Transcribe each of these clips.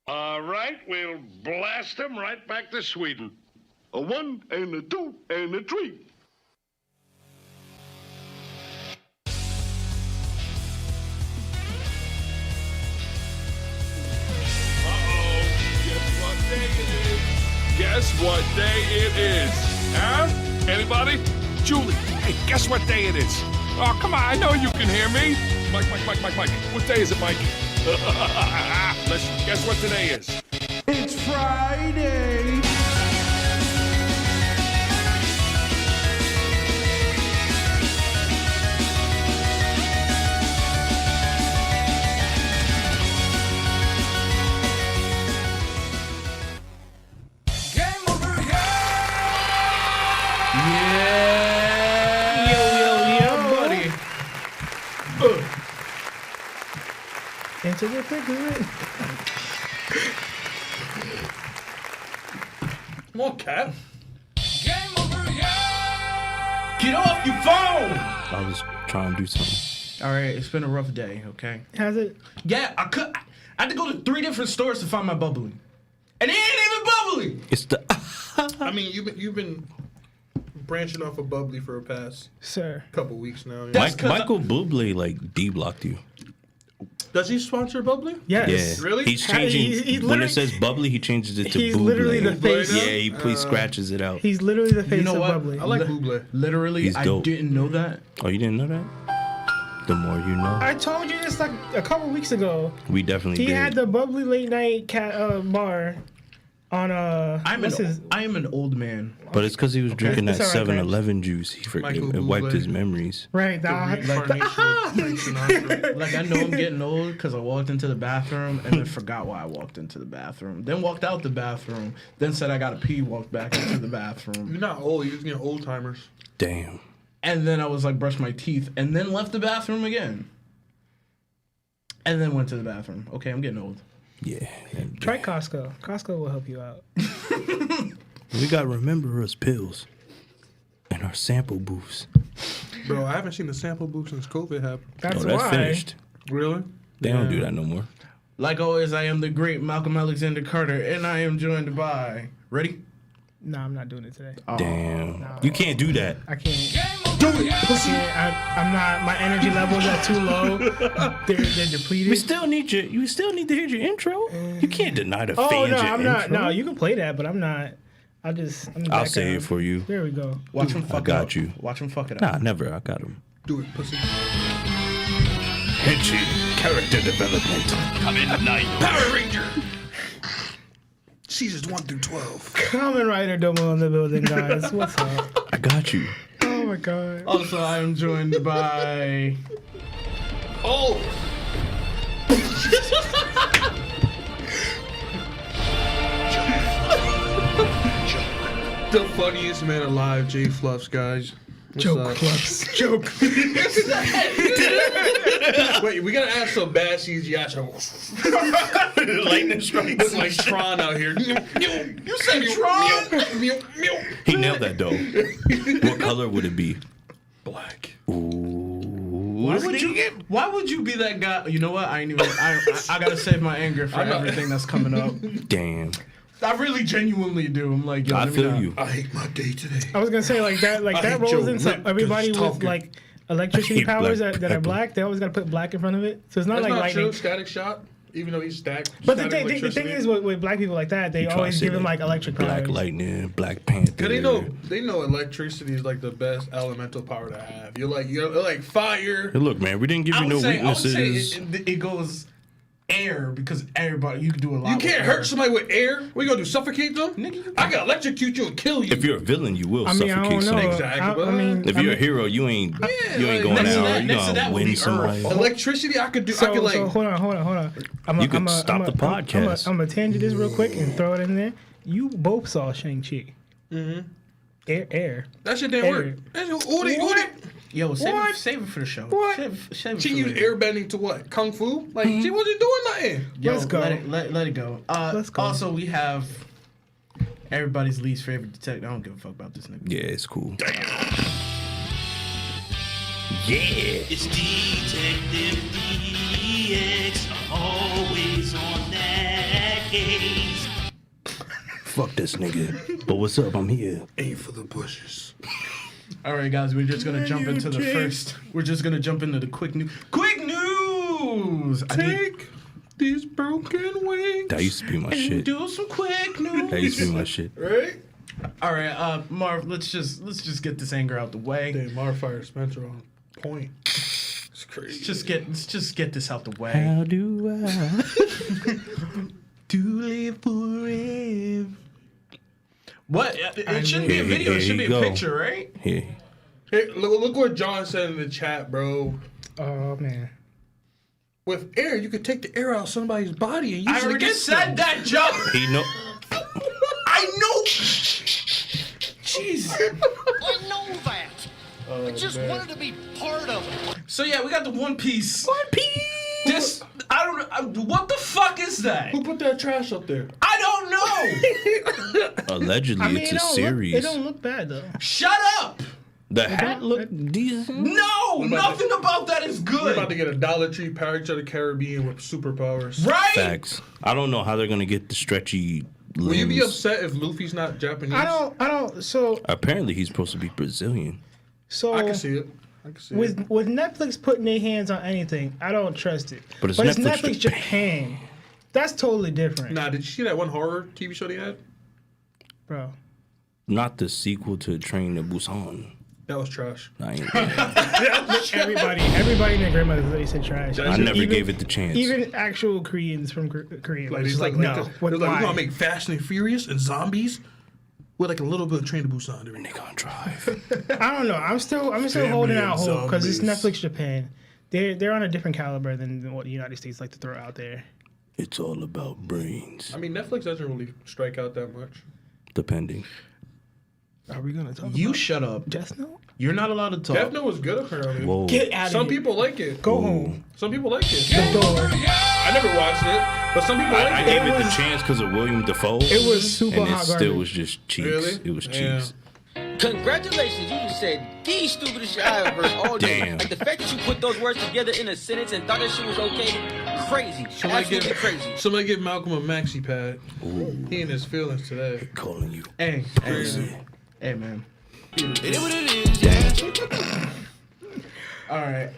All right, we'll blast them right back to Sweden. A 1 and a 2 and a 3. Guess what day it is? Huh? Anybody? Julie, hey, guess what day it is? Oh, come on, I know you can hear me. Mike. What day is it, Mike? Listen, guess what today is? It's Friday. Into the figure. Come on, Cap. Game over, yeah! Get off your phone! I was trying to do something. All right, it's been a rough day, okay? Has it? Yeah, I had to go to 3 different stores to find my bubbly. And it ain't even bubbly! It's the... I mean, you've been branching off of bubbly for the past couple weeks now. Yeah. Michael Bublé, like, D-blocked you. Does he sponsor bubbly? Yes. Yeah. Really? He's changing... when it says bubbly, he changes it to he's Bublé. literally the face. Yeah, he scratches it out. He's literally the face You know of what? bubbly. I like Bublé. Literally, He's I dope. didn't know that. Oh, you didn't know that? The more you know. I told you this like a couple weeks ago. We definitely He did. had the bubbly late night bar on I am an old man. But it's because he was drinking that It's all right, 7-Eleven juice. He forgot. Michael It wiped Bublé. his memories. right. The reincarnation of Frank Sinatra. Like, I know I'm getting old because I walked into the bathroom and then forgot why I walked into the bathroom. Then walked out the bathroom. Then said I gotta pee, walked back into the bathroom. You're not old. You're old timers. Damn. And then I was like, brush my teeth. And then left the bathroom again. And then went to the bathroom. Okay, I'm getting old. Yeah. Try Costco. Costco will help you out. We got Remember Us pills. And our sample booths. Bro, I haven't seen the sample booth since COVID happened. That's That's why. finished. Really? They don't do that no more. Like always, I am the great Malcolm Alexander Carter, and I am joined by... Ready? No, I'm not doing it today. Damn. You can't do that. I can't. Do it, pussy. I'm not. My energy levels are too low. They're depleted. We still need you. You still need to hear your intro. You can't deny the fans Oh no, your I'm not. intro. No, you can play that, but I'm not. I'm I'll say it for you. There we go. Watch him fuck I got up. you. Watch him fuck it Nah, up. never. I got him. Do it, pussy. Henchy, character development. Come in at night. Power Ranger! Seasons 1 through 12. Common Rider Domo in the building, guys. What's up? I got you. Oh my god. Also, I am joined by... Oh! The funniest man alive, Jay Fluffs, guys. What's Joke up? clubs. Joke. Wait, we gotta add some bad CGI. Lightning strikes. Like Tron out here. You said Tron? He nailed that though. What color would it be? Black. Why would you be that guy? You know what? I gotta save my anger for everything that's coming up. Damn. I really genuinely do. I'm like, yo, I let me feel not- you. I hate my day today. I was gonna say that I that hate rolls Joe into Lip 'cause everybody it's with talking. like electricity hate powers black that are pepper. black. They always gotta put black in front of it. So it's not That's like not lightning. true. Static Shock, even though he's stacked. But the static thing electricity. is with black people like that, they You try to always say give them that like electric Black powers. Lightning, Black Panther. Cause they know electricity is like the best elemental power to have. You're like fire. Hey, look, man, we didn't give you no I would say weaknesses. it goes air because everybody you can do a lot. You with can't air. hurt somebody with air. What you gonna do? Suffocate them? Nigga, you I can electrocute you and kill you. If you're a villain, you will I mean, I suffocate don't know. someone. Exactly. I mean, If you're a hero, you ain't going next to out. that- You next to that gonna would be win somebody. Earth. Electricity, I could do. I So could like. hold on. You could stop the podcast. I'm gonna tangent this real quick and throw it in there. You both saw Shang-Chi. Mm-hmm. Air. That shit didn't Air. work. That's what? Yo, What? save it for the show. What? Save it She for used later. airbending to what? Kung Fu? Like she wasn't doing nothing. Yo, Let's go. Let it go. Let's go. Also, we have everybody's least favorite detective. I don't give a fuck about this nigga. Yeah, it's cool. It's Detective DX, always on that decades. Fuck this nigga. But what's up? I'm here. Aim for the bushes. All right, guys, we're just gonna jump into the first. We're just gonna jump into the quick news. Quick news. Take these broken wings. That used to be my and shit. do some quick news. That used to be my shit. Right? All right, Marv. Let's just get this anger out the way. Damn, Marv fired Spencer on point. It's crazy. Let's just get this out the way. How do I? To live forever. What? It shouldn't be a video. It should be a picture, right? Yeah. Hey, look what John said in the chat, bro. Oh man. With air, you could take the air out of somebody's body and use I it already against said them. that, Joe. He know. I know. Jeez. I know that. I just wanted to be part of it. So yeah, we got the One Piece. One Piece. This I don't know. What the fuck is that? Who put that trash up there? I don't know. Allegedly, I mean, it's a series. It don't look bad though. Shut up. The hat look decent. No, nothing about that is We're about to good. get a Dollar Tree Pirates of the Caribbean with superpowers. Right? Facts. I don't know how they're gonna get the stretchy limbs. Will you be upset if Luffy's not Japanese? I don't. So Apparently, he's supposed to be Brazilian. I can see it. with Netflix putting their hands on anything, I don't trust it. But it's it's Netflix Netflix Japan. That's totally different, Nah, did you see that one horror TV show they had? bro. Not the sequel to Train to Busan. That was trash. I, ain't, Everybody and their grandmother literally said trash. I never gave it the chance. Even actual Koreans from Korea Like, was it's like, like, no. they're like, we're Why? gonna make Fast and Furious and zombies with like a little bit of Train to Busan. They gonna drive. I don't know. I'm still holding out and hope because it's zombies. Netflix Japan. They're on a different caliber than what the United States like to throw out there. It's all about brains. I mean, Netflix doesn't really strike out that much. Depending. Are we gonna talk? You about shut up. Death Note? You're not allowed to talk. Death Note was good apparently. Whoa. Get out of Some here. people like it. Go home. Some people like it. The door. I never watched it, but some people I like gave it. it the chance because of William Dafoe. It was super and it hot still garbage. was just cheeks. Really? It was Yeah. cheeks. Congratulations, you just said the stupidest shit I ever heard all day. Damn. Like the fact that you put those words together in a sentence and thought that shit was okay, crazy. Absolutely crazy. Somebody give Malcolm a maxi pad. He in his feelings today. Calling you. Hey, hey, man. It is what it is, yeah. All right.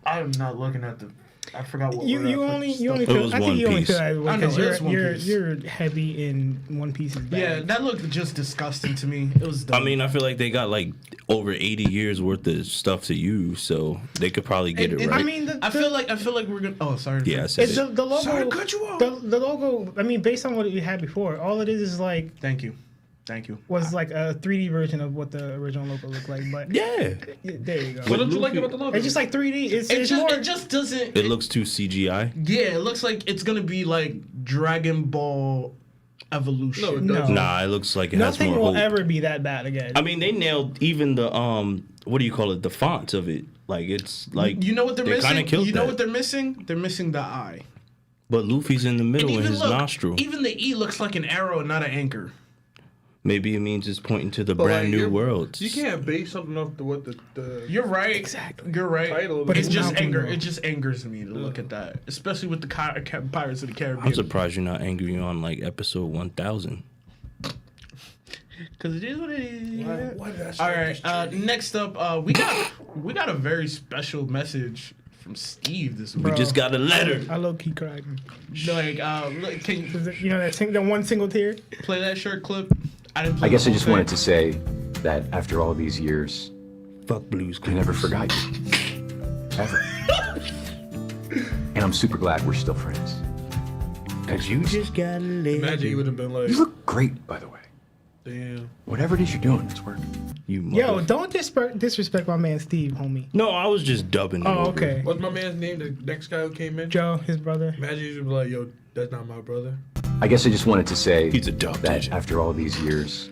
I'm not looking at the. I forgot what. You word I only put. feel. was I think One you only Piece. feel that way I know, because it's One Piece. you're heavy in One Piece's bag. Yeah, that looked just disgusting to me. It was dumb. I mean, I feel like they got like over 80 years worth of stuff to use, so they could probably get it right. I mean, I feel like we're gonna. Oh, sorry. yeah, I said it's it. the logo. Sorry to cut you off. The logo. I mean, based on what you had before, all it is like Thank you. was like a 3D version of what the original logo looked like. But Yeah. there you go. What don't you like about the logo? It's just like 3D. It just doesn't. It looks too CGI. Yeah, it looks like it's gonna be like Dragon Ball Evolution. No, it No. doesn't. Nah, it looks like it has Nothing more will hope. ever be that bad again. I mean, they nailed even the what do you call it? The fonts of it. Like it's like You know what they're they missing? kinda killed You know that. what they're missing? They're missing the eye. But Luffy's in the middle in his look, nostril. even the E looks like an arrow and not an anchor. Maybe it means it's pointing to the But, brand like, new you're- worlds. You can't base something off the what the You're right. Exactly. You're right. title. But It it's just Malcolm, though. It just angers me to look at that, especially with the Pirates of the Caribbean. I'm surprised you're not angry on like episode 1000. Because it is what it is. Why did I All start right. this journey? Next up, we got a very special message from Steve this week. We just got a letter. I low key cried. Like, look, can you You know that one single tear. play that shirt clip? I didn't. Play I guess the I whole just thing. wanted to say that after all these years, Fuck Blues I never forgot you. Ever. And I'm super glad we're still friends. Cause you just got a letter. Imagine you would have been like, You look great, by the way. damn. Whatever it is you're doing, it's working. You Yo, mother- don't disrespect my man Steve, homie. No, I was just dubbing it Oh, over. okay. What's my man's name? The next guy who came in? Joe, his brother. Imagine you would be like, yo, that's not my brother. I guess I just wanted to say He's a dub that digit. after all these years,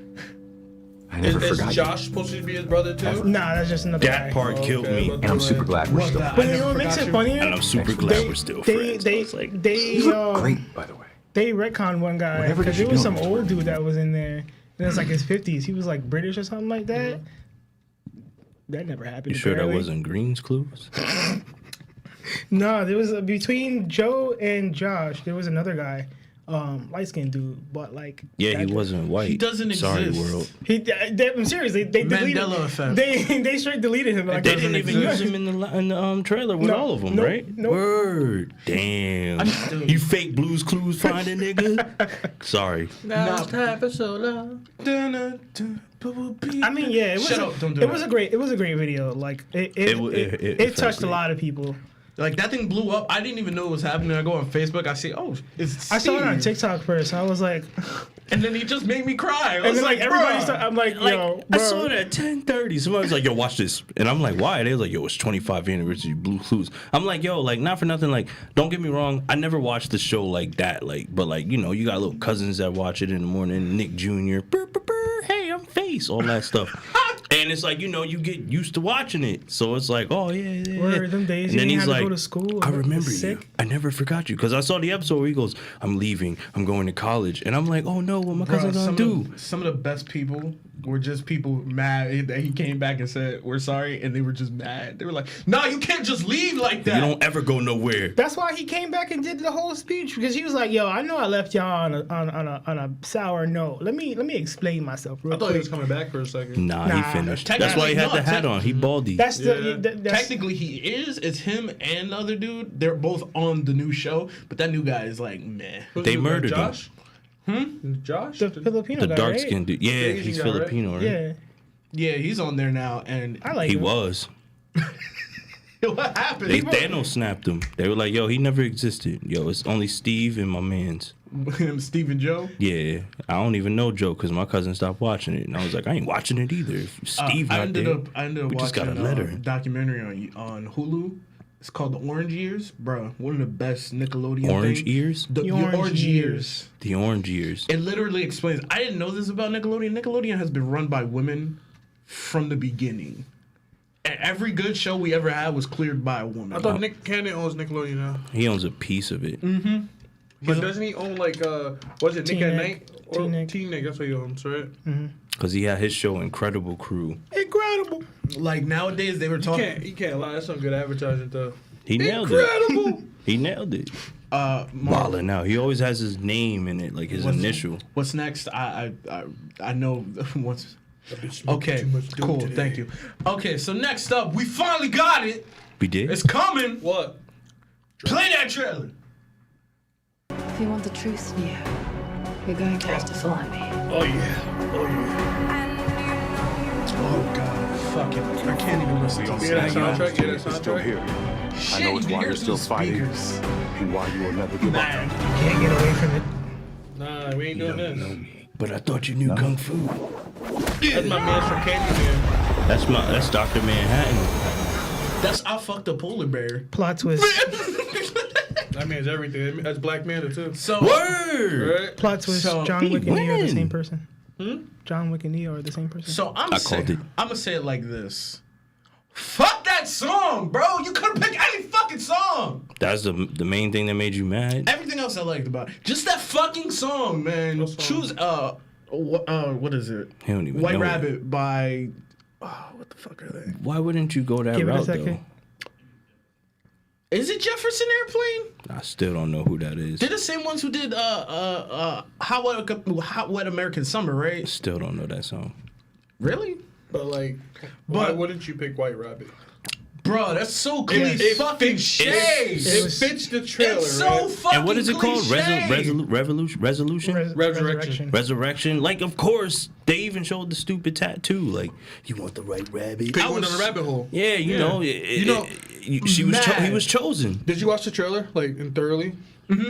I never Is forgot Josh supposed to be his brother too? Nah, that's just another That guy. part killed Okay, me. but- you. And I'm super glad we're still But friends. you know what makes it And funnier? I'm super glad we're still friends. I was like, They You look great, by the way. they retconned one guy Whatever it because is there you're was doing, some it's old working. dude that was in there, and it's like his 50s. He was like British or something like that. That never happened. you sure that apparently. wasn't Green's Clues? No, there was between Joe and Josh. There was another guy. light skinned dude, but like Yeah, he wasn't white. He doesn't Sorry, exist. world. I'm serious. They deleted. Mandela effect. They straight deleted him. Like, They didn't even use him in the trailer with all of them, right? Nope. Word. Damn. You fake Blues Clues finding nigga. Sorry. Now it's time for solo. I mean, yeah, it was. Shut up, don't do it that. was a great. It was a great video. Like it touched a lot of people. Like that thing blew up. I didn't even know it was happening. I go on Facebook. I see, oh, it's I saw it on Steve. TikTok first. I was like, And then he just made me cry. I and was then like everybody bruh. started. I'm like, Like, yo, I bro. saw it at 10:30. Somebody was like, yo, watch this. And I'm like, why? They was like, yo, it's 25th anniversary Blue Clues. I'm like, yo, like, not for nothing. Like, don't get me wrong. I never watched the show like that. Like, but like, you know, you got little cousins that watch it in the morning. Nick Jr. Burr, burr, burr, hey, I'm Face. All that stuff. And it's like, you know, you get used to watching it. So it's like, oh, yeah. Word, them days And you then didn't he's have to like, go to school. I and remember was you. sick. I never forgot you. Because I saw the episode where he goes, I'm leaving. I'm going to college. And I'm like, oh, no, what my cousin gonna do? Some of the best people were just people mad that he came back and said, we're sorry. And they were just mad. They were like, nah, you can't just leave like that. You don't ever go nowhere. That's why he came back and did the whole speech, because he was like, "Yo, I know I left y'all on a sour note. Let me explain myself real I thought quick." he was coming back for a second. Nah, Nah. he finished. That's why he had the hat on. He baldy. That's that's Technically, he is. It's him and the other dude. They're both on the new show, but that new guy is like, meh. Who's They the- murdered him. Josh? Josh? the Filipino The guy, dark right? skinned dude. Yeah, Asian he's guy, right? Filipino, right? Yeah, Yeah, he's on there now, and I like He him. was. what happened? They Thanos snapped him. They were like, yo, he never existed. Yo, it's only Steve and my mans. Him, Steve and Joe. Yeah, I don't even know Joe because my cousin stopped watching it. And I was like, I ain't watching it either. If Steve I not ended there, up we just watching got a letter. a documentary on Hulu. It's called The Orange Years, bro. One of the best Nickelodeon Orange things. ears? The Orange Years. The orange ears. It literally explains. I didn't know this about Nickelodeon. Nickelodeon has been run by women from the beginning. And every good show we ever had was cleared by a woman. I thought Nick Cannon owns Nickelodeon now. He owns a piece of it. But doesn't he own like was it Nick T-Nick. at Night? Or T-Nick. T-Nick, that's what he owns, right? Because he had his show Incredible Crew. Incredible. Like nowadays, they were talking. You can't lie. That's some good advertising though. He nailed Incredible. it. He nailed it. Mark, Wildin' out. He always has his name in it, like his initial. What's next? I know what's. Okay, cool. Thank you. Okay, so next up, we finally got it. We did? It's coming. What? Play that trailer. If you want the truth, Neo, you're going to have to follow me. Oh yeah. Oh yeah. Oh god, fuck it. I can't even listen to this. Yeah, that soundtrack. Yeah, that soundtrack. Here. Shit, I know it's you why hear you're still these fighting speakers. and why you will never give up. Can't get away from it. Nah, we ain't doing this. But I thought you knew Kung Fu. That's my man from Candyman. That's Dr. Manhattan. That's I fucked a polar bear. Plot twist. That man's everything. That's Black Manta too. So Word! Right? Plot twist. So, John Wick and Neo are the win. same person. John Wick and Neo are the same person. So I'm I called it. gonna say it like this. Fuck that song, bro. You could have picked any fucking song. That's the main thing that made you mad? Everything else I liked about it. Just that fucking song, man. What song? Choose what is it? He don't even White know it. Rabbit by what the fuck are they? Why wouldn't you go that Give it a route, second. though? Is it Jefferson Airplane? I still don't know who that is. They're the same ones who did Hot Wet American Summer, right? Still don't know that song. Really? But like, why wouldn't you pick White Rabbit? Bro, that's so clean. It fucking fits- shades. It fits the trailer, It's so right? fucking And what is it called? cliche. Resolution? Resurrection. Resurrection. Like, of course, they even showed the stupid tattoo. Like, you want the right rabbit? He went down the rabbit hole. Yeah, you know. She was. mad. He was chosen. Did you watch the trailer like in thoroughly?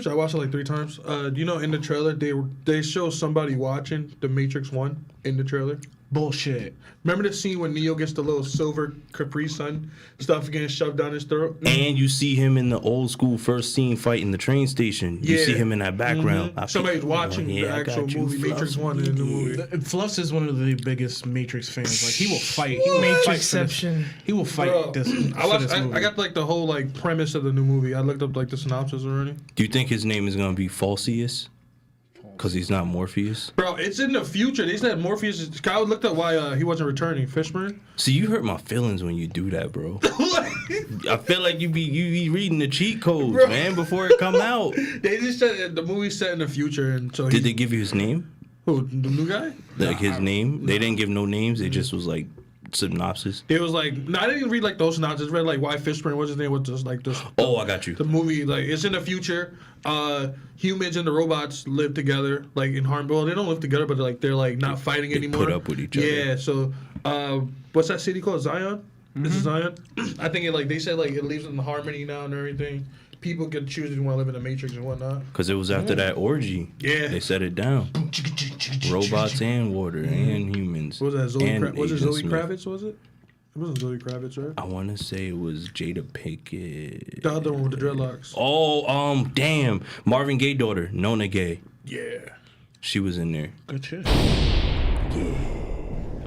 So I watched it like 3 times. You know, in the trailer they show somebody watching The Matrix 1 in the trailer. Bullshit. Remember the scene when Neo gets the little silver Capri Sun stuff getting shoved down his throat? And you see him in the old school first scene fight in the train station. You Yeah. see him in that background. I Somebody's feel- watching the I actual got you, movie, Matrix Fluffs. 1 in the movie. Fluffs is one of the biggest Matrix fans. Like he will fight. He will fight for this. Matrixception. He will fight Bro, this. I for watched. this movie. I got like the whole like premise of the new movie. I looked up like the synopsis already. Do you think his name is gonna be Falsius? Because he's not Morpheus. Bro, it's in the future. They said Morpheus. I looked up why he wasn't returning. Fishburne. See, you hurt my feelings when you do that, bro. I feel like you be reading the cheat codes, Bro. man, before it come out. They just said the movie's set in the future, and so Did they give you his name? Who, the new guy? Like his name? They didn't give no names. They just was like synopsis. It was like I didn't read like those synopsis. I read like why Fishburne, what's his name, was just like this. Oh, I got you. The movie, like, it's in the future. Humans and the robots live together, like in harmony. Well, they don't live together, but they're like not fighting anymore. Put up with each other. Yeah. So, what's that city called? Zion. This is Zion. I think they said like it lives in harmony now and everything. People can choose if you want to live in the Matrix and whatnot. Because it was after that orgy. Yeah. They set it down. Robots and water and humans. What was that? Zoe and was it Agent Zoe Smith. Kravitz? Was it? It wasn't Zoe Kravitz, right? I want to say it was Jada Pinkett. The other one with the dreadlocks. Oh, damn. Marvin Gaye daughter, Nona Gaye. Yeah. She was in there. Good shit.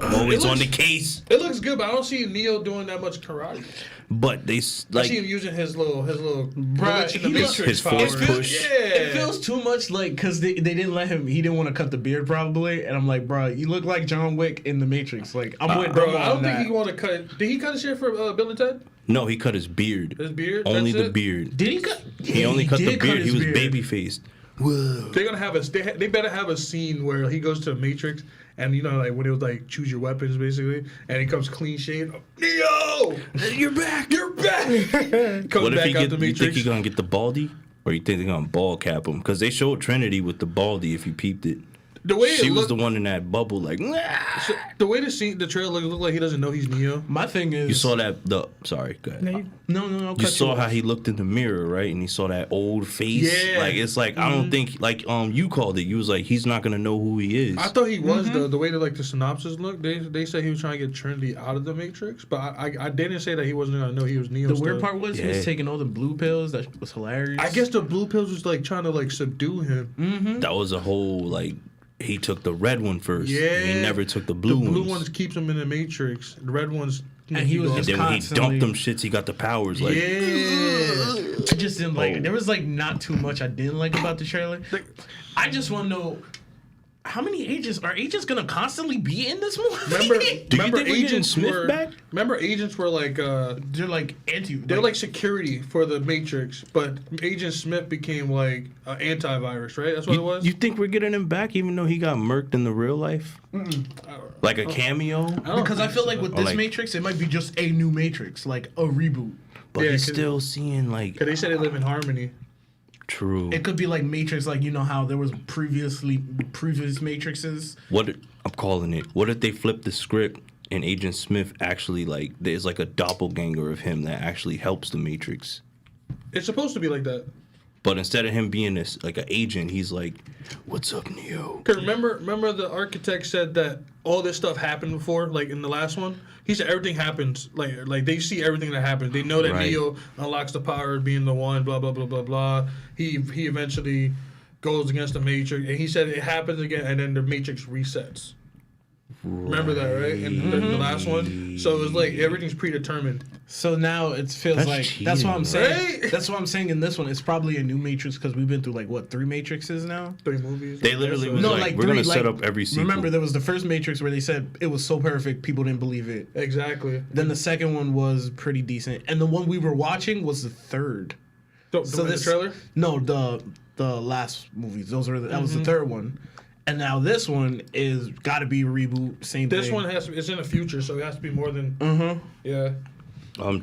Always on the case. It looks good, but I don't see Neo doing that much karate. But they I see him using his little Right, glitch in the Matrix his force power. push. Yeah. It feels too much like because they didn't let him. He didn't want to cut the beard probably, and I'm like, bro, you look like John Wick in the Matrix. Like I'm with Bro, Bro. I don't think he want to cut. Did he cut his hair for Bill and Ted? No, he cut his beard. His beard? Only That's the it? beard. Did he cut? He only cut the did beard. He his was beard. baby faced. They're gonna have they better have a scene where he goes to the Matrix and like when it was like choose your weapons basically, and he comes clean shaved. Neo, You're back. you're back. Comes What if back he out get? the You think Matrix. he's gonna get the baldy, or you think they're gonna ball cap him? Because they showed Trinity with the baldy. If you peeped it, The way she it was looked, the one in that bubble. Like the way the trailer looked like he doesn't know he's Neo. My thing is, you saw that. Sorry, go ahead. no. You cut saw off. how he looked in the mirror, right? And he saw that old face. Yeah. Like it's like I don't think like you called it. You was like he's not gonna know who he is. I thought he was the way that like the synopsis looked. They said he was trying to get Trinity out of the Matrix, but I didn't say that he wasn't gonna know he was Neo. The weird part was he Yeah. was taking all the blue pills. That was hilarious. I guess the blue pills was like trying to like subdue him. That was a whole like he took the red one first. Yeah, He never took the blue The blue ones. ones keeps him in the Matrix. The red ones. And he was And just then when he constantly- dumped them shits, he got the powers. Like Yeah. I just didn't like Oh. it. There was like not too much I didn't like about the trailer. I just want to know how many agents are agents gonna constantly be in this movie? Remember, Do you remember think we're getting agents Smith were back? Remember agents were like They're like they're like security for the Matrix, but Agent Smith became like an antivirus, right? That's what it was. You think we're getting him back, even though he got murked in the real life? Like a cameo? because I feel like with Or this like- Matrix, it might be just a new Matrix, like a reboot. But Yeah, he's 'cause- still seeing like Cause they said they live in harmony. true. It could be like Matrix, like you know how there was previous Matrixes. What I'm calling it. What if they flip the script and Agent Smith actually like there's like a doppelganger of him that actually helps the Matrix? It's supposed to be like that. But instead of him being this like an agent, he's like, "What's up, Neo?" Cause remember the architect said that all this stuff happened before, like in the last one. He said everything happens, like they see everything that happens. They know that Right. Neo unlocks the power of being the one. Blah blah blah blah blah. He eventually goes against the Matrix, and he said it happens again, and then the Matrix resets. Remember that, right? In the last one. So it's like everything's predetermined. So now it feels That's like cheating, that's what I'm saying. right? That's what I'm saying in this one. It's probably a new Matrix because we've been through like what 3 Matrixes now. 3 movies. They literally was No, like, like "We're 3, gonna set like, up every sequel." Remember, there was the first Matrix where they said it was so perfect people didn't believe it. Exactly. Then the second one was pretty decent, and the one we were watching was the third. So this trailer. No, the last movies. That was the third one, and now this one is got to be a reboot. Same This thing. one it's in the future, so it has to be more than. Yeah.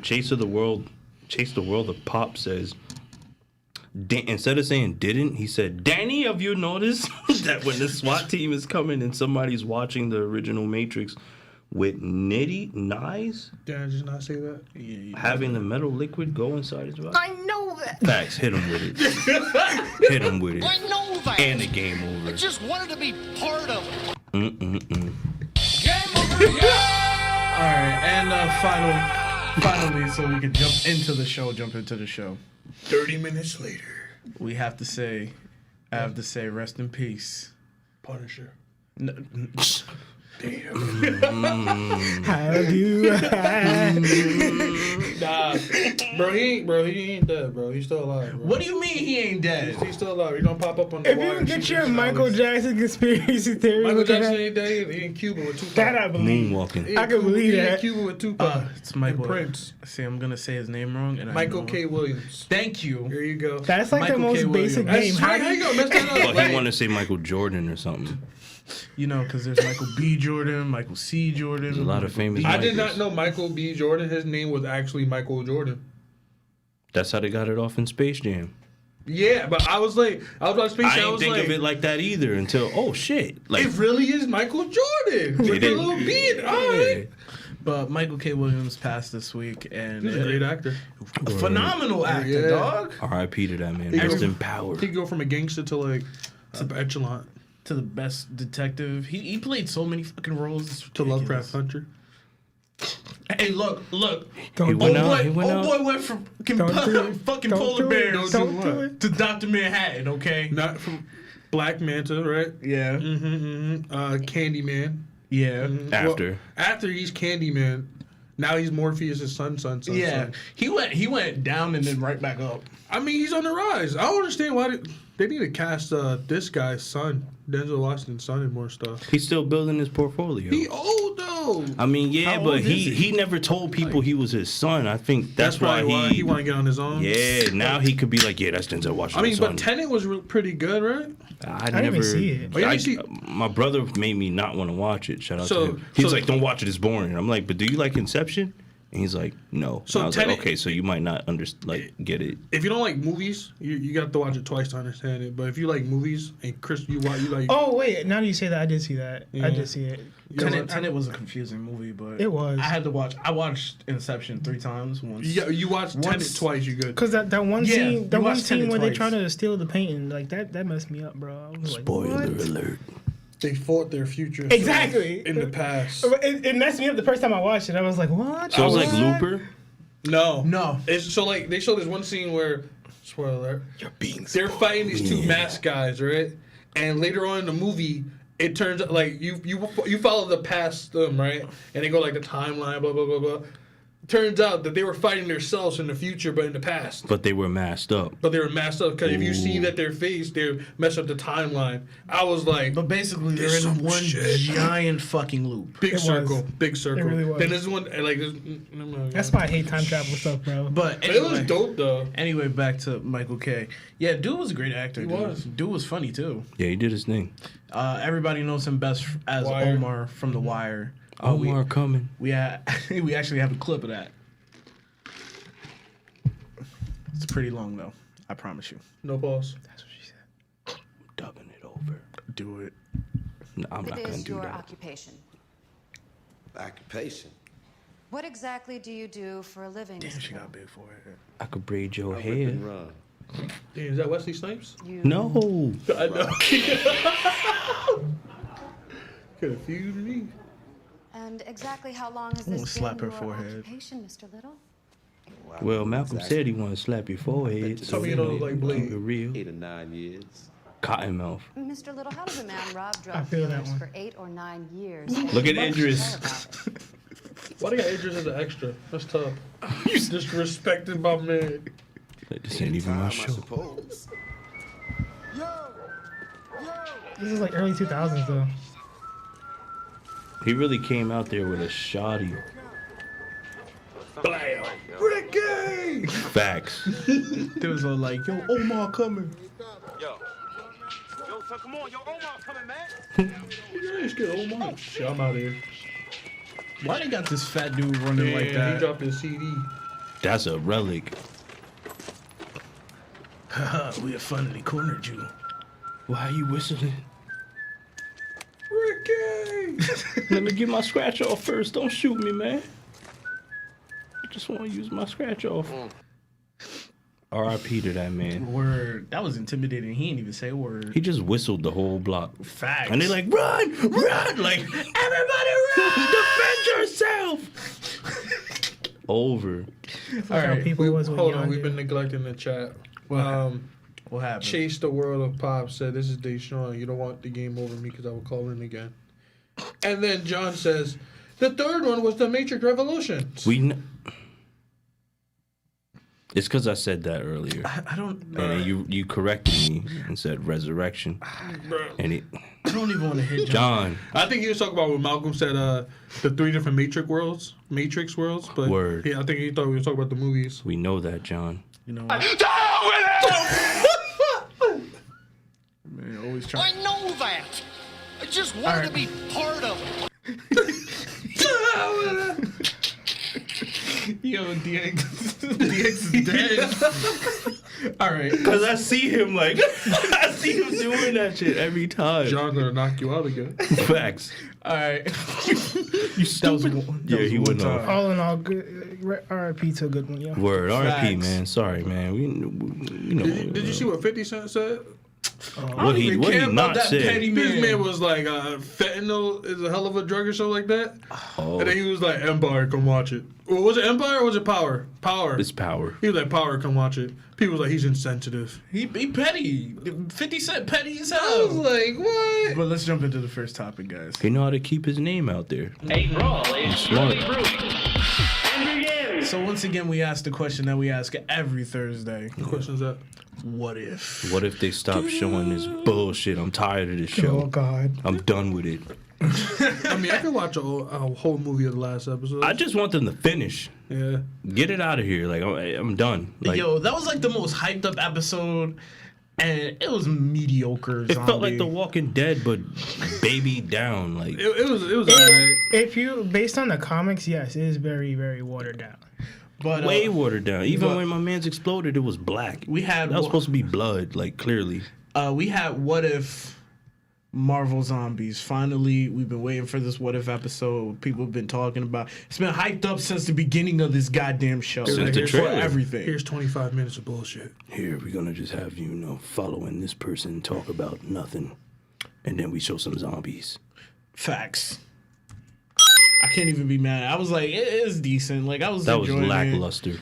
Chase the World of Pop says, instead of saying didn't, he said, "Danny, have you noticed that when the SWAT team is coming and somebody's watching the original Matrix with knives, Did I just not say that? having the metal liquid go inside his body?" I know that. Facts, hit him with it. Hit him with it. I know that. And the game I over. just wanted to be part of it. All right, and finally, so we can jump into the show. 30 minutes later. We have to say, rest in peace. Punisher. How do I? Nah, bro, he ain't dead, bro. He's still alive, bro. What do you mean he ain't dead? He's still alive. He's gonna pop up on the If wire. you get your Michael Jackson conspiracy theory, Michael look at Jackson that. ain't dead. He in Cuba with Tupac. That I believe. Moonwalking. I can believe He in that. Cuba with Tupac. It's Michael. And Prince. See, I'm gonna say his name wrong. And Michael I know. K. Williams. Thank you. There you go. That's like Michael the most K. basic Williams. name. How you gonna mess that up? But Like, he want to say Michael Jordan or something. You know, because there's Michael B. Jordan, Michael C. Jordan. There's a lot of famous. I did Michaels. not know Michael B. Jordan. His name was actually Michael Jordan. That's how they got it off in Space Jam. Yeah, but I was watching Space I Jam. I didn't was think like, of it like that either until shit. Like it really is Michael Jordan with the didn't- little beard. All right. But Michael K. Williams passed this week, and He's a great actor. a phenomenal actor, Yeah. dog. R.I.P. to that man. He Rest goes- in power. He go from a gangster to like an echelon To the best detective. He played so many fucking roles. It's to ridiculous. Lovecraft Hunter. Hey, look. He went out. He went out. boy went from Don't do it. fucking Don't polar do it. bears Don't do it. to Dr. Manhattan, okay? Not from Black Manta, right? Yeah. Candyman. Yeah. After. Well, after he's Candyman, now he's Morpheus' son. Yeah. He went down and then right back up. I mean, he's on the rise. I don't understand why they need to cast this guy's son, Denzel Washington's son, and more stuff. He's still building his portfolio. He old though. I mean, yeah, How but old is he never told people he was his son. I think that's probably why he he want to get on his own. Yeah, now he could be like, yeah, that's Denzel I Washington's mean, son. but Tenet was pretty good, right? I didn't never even see it. Oh, you didn't see- my brother made me not want to watch it. Shout out So- to him. He was so- like, "Don't watch it. It's boring." I'm like, "But do you like Inception?" And he's like, "No." So I was Tenet- like, "Okay, so you might not get it." If you don't like movies, you got to watch it twice to understand it. But if you like movies and Chris, you like. Oh wait, now that you say that, I did see that. I Yeah. did see it. Tenet was a confusing movie, but It was. I had to watch. I watched Inception 3 times. Once. You watched Tenet twice. You good? Cause that one Yeah, scene, you that one watched scene Tenet where they twice. trying to steal the painting, like that messed me up, bro. I was like, Spoiler what? alert. They fought their future. Exactly. In the past. It messed me up the first time I watched it. I was like, what? So it was like What? Looper. No. It's so like they show this one scene where, spoiler alert, they're fighting these two masked guys, right? And later on in the movie, it turns out like you follow the past them, right? And they go like the timeline, blah blah blah blah. Turns out that they were fighting themselves in the future, but in the past. But they were masked up. But they were masked up because if you see that their face, they're messed up the timeline. I was like, But basically, they're There's in some one shit. giant fucking loop. big It circle, was. big circle. It really was. Then this one like this. That's why I hate time travel stuff, bro. But It anyway, was dope though. Anyway, back to Michael K. Yeah, dude was a great actor. He dude. was. Dude was funny too. Yeah, he did his thing. Everybody knows him best as Wire. Omar from The Wire. Omar coming. We actually have a clip of that. It's pretty long though. I promise you. No pause. That's what she said. Dubbing it over. Do it. No, I'm not What gonna is do your that. occupation? Occupation. What exactly do you do for a living? Damn, Mr. she Little? got big forehead. I could braid your Rip hair. and run. Damn, is that Wesley Snipes? You No. I know. Confused me. And exactly how long has I'm gonna this slap been her your forehead. occupation, Mr. Little? Well, Malcolm said he wanted to slap your forehead. Tell So me you don't look like Blade. Keep it real. 8 or 9 years. Cottonmouth. Mr. Little, how does a man rob I drug feel that dealers one. for 8 or 9 years? and Look at most Idris. care about it? Why they got Idris as an extra? That's tough. You disrespected my man. Like, this ain't even my I show. suppose. This is like early 2000s though. He really came out there with a shoddy. Blam. Ricky! Facts. There was a like, yo, Omar coming. Yo, so come on, yo, Omar coming, man. Let's get Omar. Shit, I'm out of here. Why they got this fat dude running like He that? dropped his CD. That's a relic. Haha, we have finally cornered you. Why are you whistling? Ricky! Let me get my scratch off first. Don't shoot me, man. I just want to use my scratch off. R.I.P. to that man. Word. That was intimidating. He didn't even say a word. He just whistled the whole block. Facts. And they're like, run, run! Like, everybody run! Defend yourself! Over. All right, right, people was with Hold on, Yondu. we've been neglecting the chat. What happened? Chase the World of Pop said, this is Deshaun. You don't want the game over me because I will call in again. And then John says, the third one was the Matrix Revolutions. It's because I said that earlier. I don't. And you corrected me and said resurrection. And I don't even want to hit John. I think he was talking about when Malcolm said the 3 different Matrix worlds. But Word. I think he thought we were talking about the movies. We know that, John. You know. Man, always I trying. know that. I just wanted to be part of it. Yo, DX is dead. All right. Because I see him I see him doing that shit every time. John's gonna knock you out again. Facts. All right. You stupid. Yeah, he went off. All in all, good. R.I.P to a good one, yo. Word. R.I.P, Facts. man. Sorry, man. We you know. Did you see what 50 Cent said? What he not said? This man was like, fentanyl is a hell of a drug or something like that. Oh. And then he was like, Empire, come watch it. Well, was it Empire or was it Power? Power. It's Power. He was like, Power, come watch it. People was like, he's insensitive. He petty. 50 Cent petty as hell. I was like, what? But let's jump into the first topic, guys. He know how to keep his name out there. A brawl is smart. So once again, we asked the question that we ask every Thursday. What question is that? What if? What if they stop showing this bullshit? I'm tired of this show. Oh, God. I'm done with it. I mean, I could watch a whole movie of the last episode. I just want them to finish. Yeah. Get it out of here. Like, I'm done. Like, Yo, that was like the most hyped up episode, and it was mediocre. it felt like The Walking Dead, but baby down. Like It was alright. If you, based on the comics, yes, it is very, very watered down. But way watered down. Even when my man's exploded, it was black. We had that was supposed to be blood, like clearly. We had What If Marvel Zombies. Finally, we've been waiting for this What If episode. People have been talking about. It's been hyped up since the beginning of this goddamn show. Since the For trailer. everything. Here's 25 minutes of bullshit. Here, we're gonna just have following this person talk about nothing, and then we show some zombies. Facts. I can't even be mad. I was like, it is decent. Like I was. That was enjoying lackluster.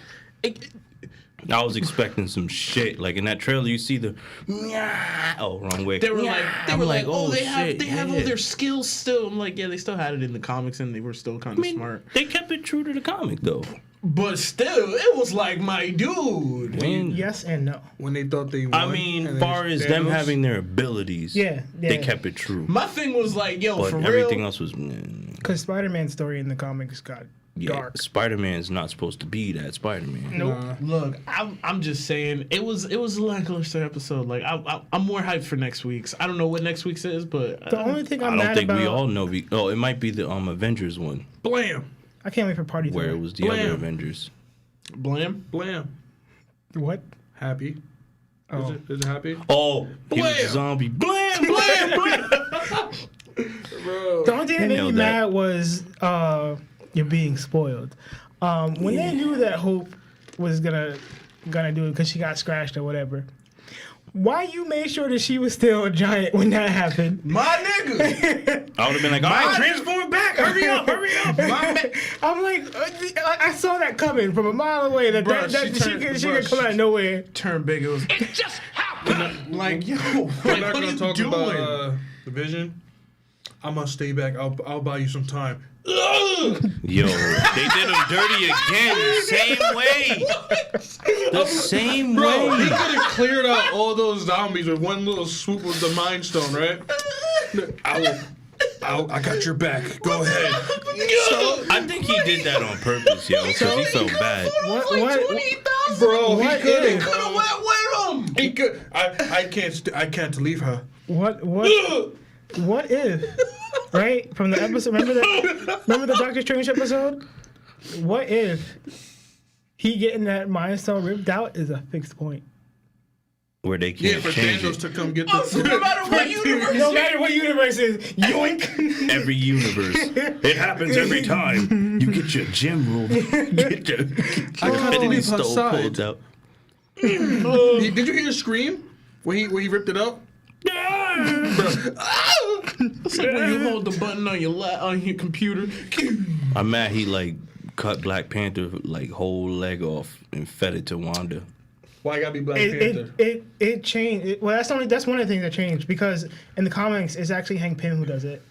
I was expecting some shit. Like in that trailer, you see the wrong way. They were like, oh, they shit, have all their skills still. I'm like, yeah, they still had it in the comics, and they were still kind of smart. They kept it true to the comic though. But still, it was like, my dude. Yes and no. When they thought they won. I mean, far as them having their abilities, they kept it true. My thing was like, yo, but for everything real. else was. Because Spider-Man's story in the comics got dark. Spider-Man's not supposed to be that Spider-Man. Nope. Look, I'm just saying it was a lackluster episode. Like I'm more hyped for next week's. I don't know what next week's is, but The only thing I'm I don't mad think about, we all know. It might be the Avengers one. Blam. I can't wait for Party where Time. it was the other Avengers. Blam. What? Happy. Oh. Is it happy? Oh, he was a zombie. Blam. Bro. The only thing that made me mad was you're being spoiled. When they knew that Hope was gonna do it because she got scratched or whatever, why you made sure that she was still a giant when that happened? My nigga. I would have been like, all right, transform back. Hurry up. I'm like, I saw that coming from a mile away. That she could come out of nowhere. Turn big. It just happened. like, yo, We're not what are gonna you talk doing? about the Vision. I'm gonna stay back. I'll buy you some time. Yo, they did him dirty again. The same way. The same Bro, way. he could have cleared out all those zombies with one little swoop of the Mind Stone, right? I got your back. Go ahead. I think he did that on purpose, yo, because he felt bad. What? Bro, he What could if? have went with him. He could. I can't leave her. What if? Right? From the episode, remember the Doctor Strange episode? What if he getting that Mind Stone ripped out is a fixed point? Where they can't for change Thanos it. to come get the. No matter what universe is, yoink. Every universe. It happens every time. You get your gem roll. Get your Infinity Stone pulled out. Did you hear the scream when he ripped it out? It's like when you hold the button on your computer. I'm mad he like cut Black Panther like whole leg off and fed it to Wanda. Why gotta be Black Panther? It changed. Well, that's one of the things that changed because in the comics it's actually Hank Pym who does it.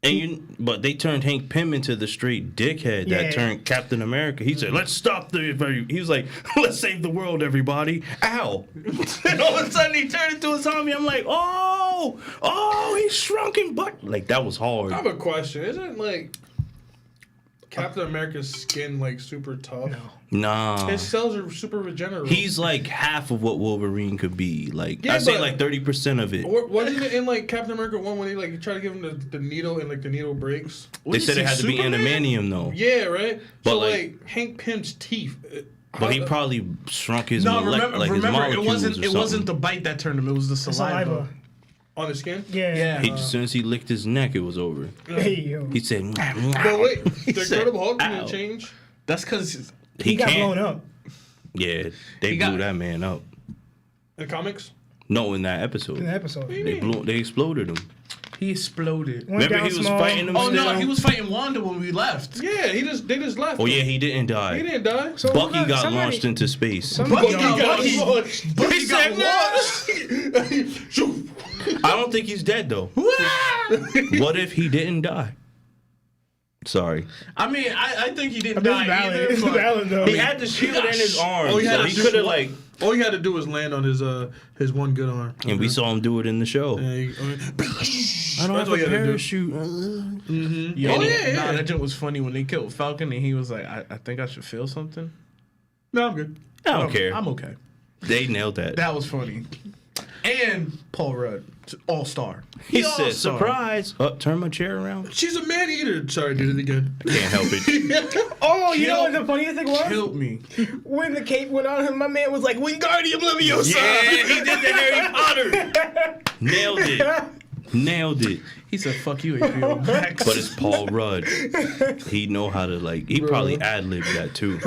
But they turned Hank Pym into the straight dickhead that turned Captain America. He said, "Let's stop the." He was like, "Let's save the world, everybody!" Ow! And all of a sudden, he turned into a zombie. I'm like, "Oh, he's shrunken, but like that was hard." I have a question. Isn't like Captain America's skin like super tough? Nah. His cells are super regenerative. He's like half of what Wolverine could be. Like Yeah, I'd say but- like 30% of it. Wasn't it in like Captain America 1 when they like try to give him the needle and like the needle breaks? They said it had to be adamantium though. Yeah, right. But So like Hank Pym's teeth. But he probably shrunk his No, his remember, it molecules wasn't. or It wasn't something. the bite that turned him. It was the saliva. On the skin? Yeah. As soon as he licked his neck, it was over. Hey, yo. He said, But wait, He the said, Incredible Hulk didn't "Ow." change? That's because He got can't. blown up. Yeah, they blew that man up. In comics? No, in that episode. In the episode. They exploded him. he exploded. Went Remember down he was small. fighting him Oh still? no, he was fighting Wanda when we left. Yeah, they just left. Oh yeah, he didn't die. He didn't die. So Bucky look, got somebody- launched into space. Somebody Bucky got launched. Bucky got launched. I don't think he's dead though. What if he didn't die? Sorry. I mean, I think he didn't This is die valid. either. It's but- valid though. He had the shield in his arm, Oh, he had so to he do could have what? like. All he had to do was land on his one good arm. And we saw him do it in the show. Yeah, I don't That's have what a he had to do. parachute. Yeah, Oh, yeah. Nah, that joke was funny when they killed Falcon and he was like, I think I should feel something. No, I'm good. I don't care. I'm okay. They nailed that. That was funny. And Paul Rudd, all-star. He said, all-star. "Surprise!" Oh, turn my chair around. She's a man eater. Sorry, did it again. Can't help it. Oh, you know what the funniest thing was? Killed me. When the cape went on him, my man was like, Wingardium Leviosa. Yeah, he did the Harry Potter. Nailed it. Nailed it. He said, fuck you, HBO Max. But it's Paul Rudd. He know how to like. He probably ad-libbed that too.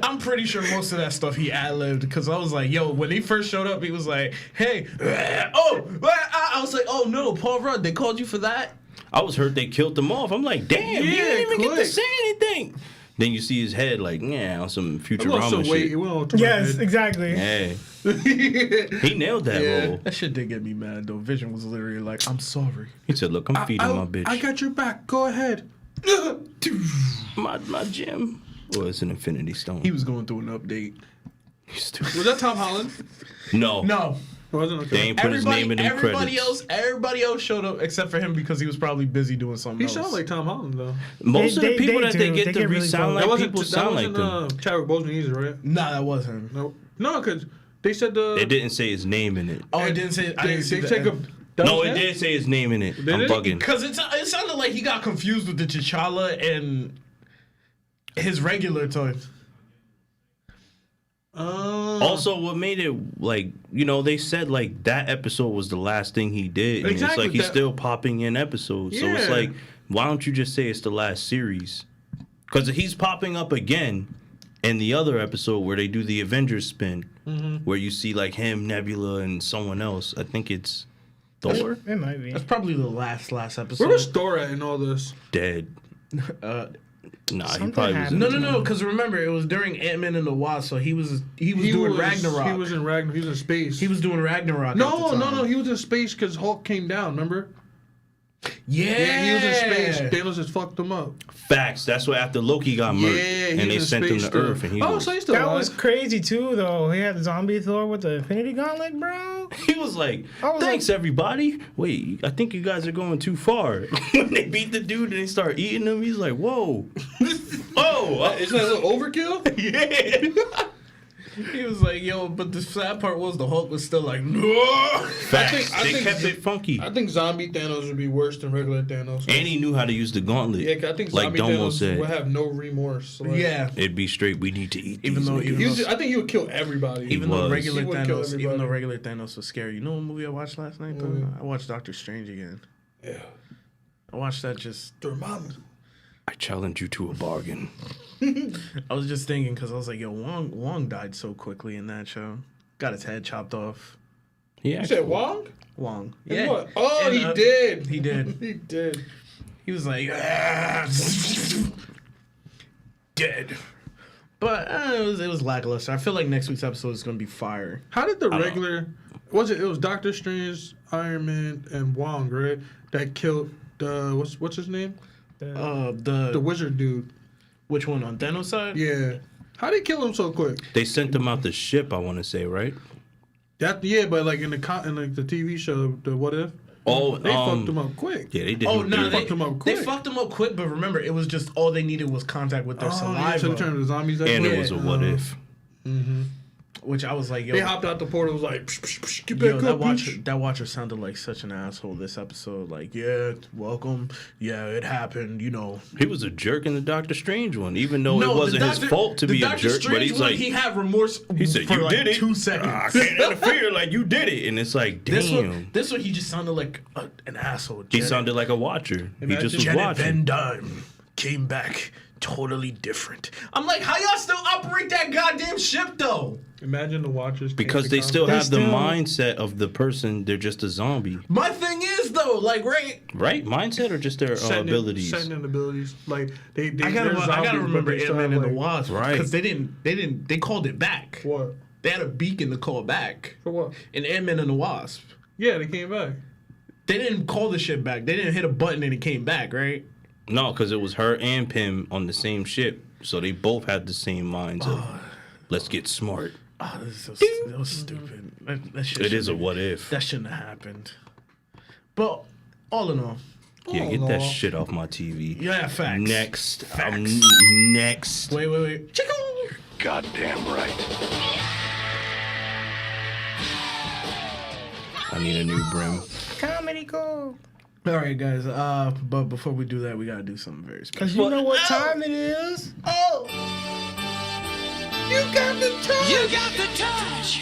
I'm pretty sure most of that stuff he ad-libbed because I was like, yo, when he first showed up, he was like, hey, I was like, oh no, Paul Rudd, they called you for that? I was hurt they killed him off. I'm like, damn, he didn't even get to quick. say anything. Then you see his head like, yeah, on some Futurama shit. Yes, exactly. Yeah. He nailed that role. That shit did get me mad though. Vision was literally like, I'm sorry. He said, look, I'm feeding my bitch. I got your back. Go ahead. my gym. Well, it's an Infinity Stone. He was going through an update. He's stupid. Was that Tom Holland? No. No. Wasn't okay. They ain't put his name in them everybody credits. everybody else showed up except for him because he was probably busy doing something He else. sounded like Tom Holland though. Most of the people that they do. get They to get really re-sound close. like people sound like them. Chadwick Boseman either, right? Nah, that was him. No, because they said the. They didn't say his name in it. Oh, it didn't say. I didn't see They the take a. end. No, it did say his name in it. I'm it? bugging. Because it sounded like he got confused with the T'Challa and his regular toy. Also, what made it like, you know, they said like that episode was the last thing he did, and Exactly, it's like he's that- still popping in episodes. So it's Yeah. like, why don't you just say it's the last series? Because he's popping up again in the other episode where they do the Avengers spin, where you see like him, Nebula, and someone else. I think it's Thor. It might be. That's probably the last episode. Where was Thor at in all this? Dead. Nah, he Something probably was. happened. No. Because remember, it was during Ant-Man and the Wasp, so he was doing Ragnarok. He was in Ragnarok. He was in space. He was doing Ragnarok. No. at the time. He was in space because Hulk came down. Remember? Yeah, he was in space. Thanos just fucked him up. Facts. That's why after Loki got murked, he and they was in sent him space to still. Earth, and he Oh, was, so he's still That alive. was crazy too, though. He had the zombie Thor with the Infinity Gauntlet, bro. he was like, I was "Thanks, everybody." Wait, I think you guys are going too far. When they beat the dude and they start eating him, he's like, "Whoa, oh, Isn't that a little overkill? yeah." He was like, yo, but the sad part was the Hulk was still like, no. Facts. I They think- kept it funky, I think zombie Thanos would be worse than regular Thanos. and he knew how to use the gauntlet. Yeah, 'cause I think like zombie Domo Thanos said, would have no remorse. Like, Yeah. it'd be straight. We need to eat. Even these though- niggas." even He was, I think he would kill everybody. Even though was. regular He would kill everybody. Thanos was scary. You know what movie I watched last night? Though? I watched Doctor Strange again. Yeah. I watched that just. Dormammu. I challenge you to a bargain. I was just thinking because I was like, yo, Wong died so quickly in that show. Got his head chopped off. Yeah, You said Wong? Wong. And Yeah. what? Oh, And, he did. He did. He did. He was like, dead. But it was lackluster. I feel like next week's episode is gonna be fire. How did the regular? Was it? It was Doctor Strange, Iron Man, and Wong, right? That killed what's his name? The wizard dude. Which one, on Thanos' side? Yeah. How they kill him so quick? They sent him out the ship, I want to say, right? But like in the TV show, the What If. Oh, they fucked him up quick. Yeah, they did. Oh no, they fucked him up quick. They fucked him up quick, but remember, it was just all they needed was contact with their saliva. Yeah, so they turned the zombies. And it was a what if. Mm-hmm. Which I was like, yo. They hopped out the portal. Was like, psh, psh, psh, get back up, bitch. That watcher sounded like such an asshole this episode. Like, yeah, welcome. Yeah, it happened. You know, he was a jerk in the Doctor Strange one, even though it wasn't his fault to be a jerk. But he's like, he had remorse. He said, for "You like did it." 2 seconds. I can't interfere. Like you did it, and it's like, damn. This one, he just sounded like an asshole. He sounded like a watcher. He just was Janet watching. Van Dyne came back totally different. I'm like, how y'all still operate that goddamn ship though? Imagine the Watchers. Because they still have the mindset of the person. They're just a zombie. My thing is though, like, right mindset or just their abilities. Sending abilities, like they I gotta remember Ant-Man and the Wasp, right? Because they called it back. What? They had a beacon to call back. For what? In Ant-Man and the Wasp. Yeah, they came back. They didn't call the ship back. They didn't hit a button and it came back, right? No, because it was her and Pym on the same ship, so they both had the same minds of let's get smart. Oh, that was stupid. It is a what if. That shouldn't have happened. But all in all. Yeah, get that shit off my TV. Yeah, facts. Next. Facts. Next. Wait. Chico! Goddamn right. I need a new brim. Comedy gold. All right, guys. But before we do that, we gotta do something very special. Cause you know what time it is. Oh, you got the touch. You got the touch.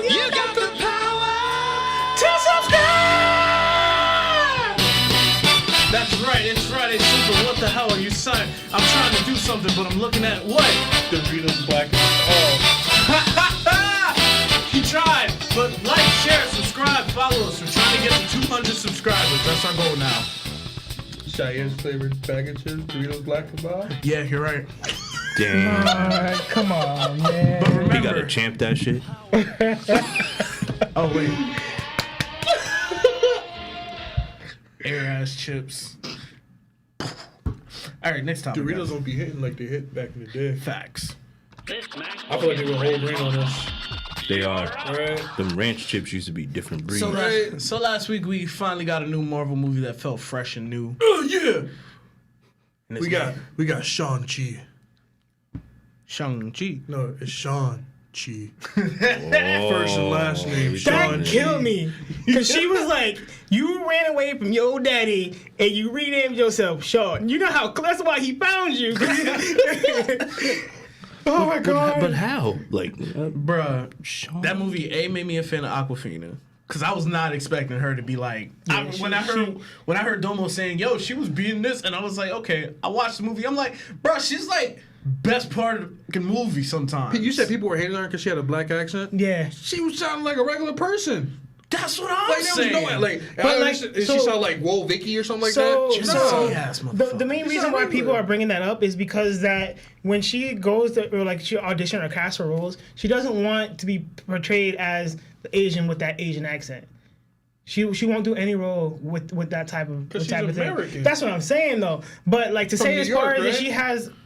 You got the power to subscribe. That's right. It's Friday Super. What the hell are you saying? I'm trying to do something, but I'm looking at what? Doritos Black. Oh. He tried, but like, share, subscribe, follow us. We're trying to get to 200 subscribers. That's our goal now. Cheyenne's flavored bag of chips, Doritos Black Kebab. Yeah, you're right. Damn. Come on, man. But remember, You gotta champ that shit. Oh wait. Air ass chips. All right, next topic. Doritos don't be hitting like they hit back in the day. Facts. I feel like they were whole grain on this. They are. Right. Them ranch chips used to be different breeds. So last week we finally got a new Marvel movie that felt fresh and new. Oh yeah. And We got Shang-Chi. Shang-Chi. No, it's Shang-Chi. First and last name. That Shang-Chi. killed me. Cause she was like, you ran away from your daddy and you renamed yourself Sean. You know how that's why he found you. Oh my god. But how? Like, Bruh, that movie made me a fan of Awkwafina. Cause I was not expecting her to be like when I heard Domo saying, yo, she was beating this, and I was like, okay, I watched the movie. I'm like, bruh, she's like best part of the movie sometimes. You said people were hating on her because she had a black accent? Yeah. She was sounding like a regular person. That's what I'm saying. She sounded like Whoa Vicky or something like that. The main reason why people are bringing that up is because that when she goes to, or like she audition or cast for roles, she doesn't want to be portrayed as the Asian with that Asian accent. She won't do any role with that type of American. thing. That's what I'm saying though. But like to From say New as York, far as right?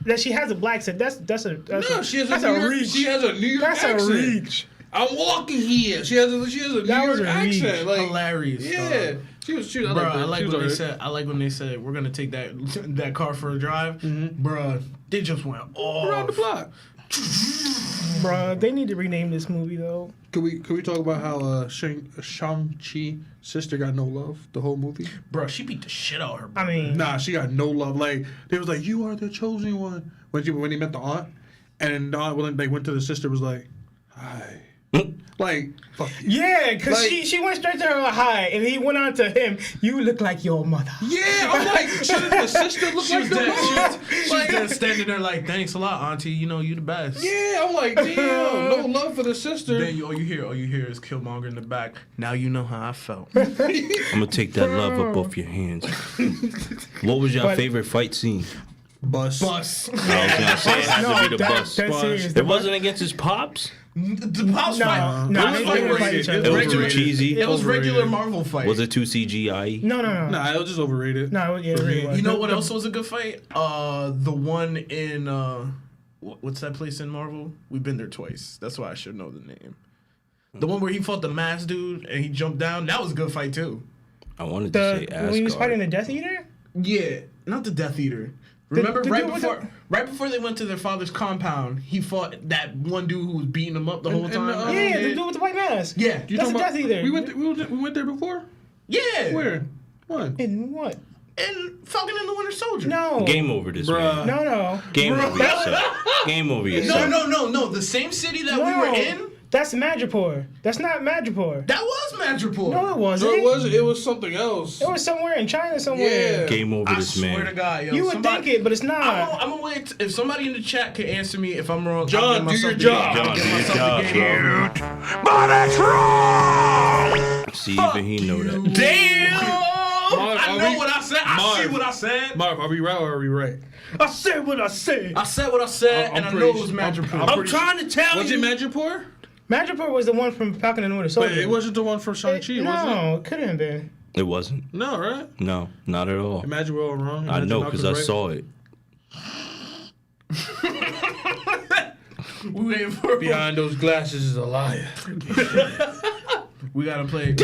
that she has a black accent, that's a She has a New York accent. That's a reach. I'm walking here. She has a New York accent. Like, hilarious. Yeah. She was. Bro, I like when they said we're gonna take that car for a drive. Bro, they just went all around the block. Bro, they need to rename this movie though. Could we talk about how Shang-Chi sister got no love the whole movie? Bro, she beat the shit out of her. Bro. I mean, nah, she got no love. Like they was like, you are the chosen one. When they met the aunt, and the aunt when they went to the sister was like, hi. Like, fuck you. Yeah, because she went straight to her hi, and he went on to him, you look like your mother. Yeah, I'm like, shouldn't the sister look like the mother? She was just standing there like, thanks a lot, auntie. You know, you the best. Yeah, I'm like, damn, no love for the sister. Then all you hear is Killmonger in the back. Now you know how I felt. I'm gonna take that love up off your hands. What was your favorite fight scene? Bus. I was gonna say it has to be the bus. That's serious. It wasn't against his pops? The house No, fight. no, It was they like didn't fight each other. It was regular- too cheesy. It was regular Overrated. Marvel fight. Was it too CGI? No. Nah, it was just overrated. No, yeah, it really was. You know what else was a good fight? The one in what's that place in Marvel? We've been there twice. That's why I should know the name. The one where he fought the masked dude and he jumped down. That was a good fight too. I wanted to say Asgard. When he was fighting the Death Eater? Yeah, not the Death Eater. Remember, the right dude with right before they went to their father's compound, he fought that one dude who was beating him up the whole time. Yeah, the dude with the white mask. Yeah, You That's talking the Death Eater. We went there before. yeah. Where? What? In what? And Falcon and the Winter Soldier. No. Game over this Bruh. man. No. Game over yourself. Game over yourself. No. The same city that we were in. That's Madripoor. That's not Madripoor. That was Madripoor. No, it wasn't. No, it was something else. It was somewhere in China somewhere. Yeah. Game over I this swear man. to God, yo. You would think it, but it's not. I'm gonna wait. If somebody in the chat can answer me if I'm wrong, John, do your job. John, do your job, bro. But that's wrong! See, even he know that. Damn! Marv, I know what I said. I see Marv. what I said. Marv, are we right or are we right? I said what I said. I said what I said, I'm and I pretty know it was sure- Madripoor. I'm trying to tell Was you. it Madripoor? Madripoor was the one from Falcon and the Winter Soldier. But it wasn't the one from Shang-Chi, was No, it couldn't have been. It wasn't. it? No, right? No, not at all. Imagine we're all wrong. I Imagine know Malcolm's because I right. saw it. We waiting for Behind those glasses is a liar. We gotta play.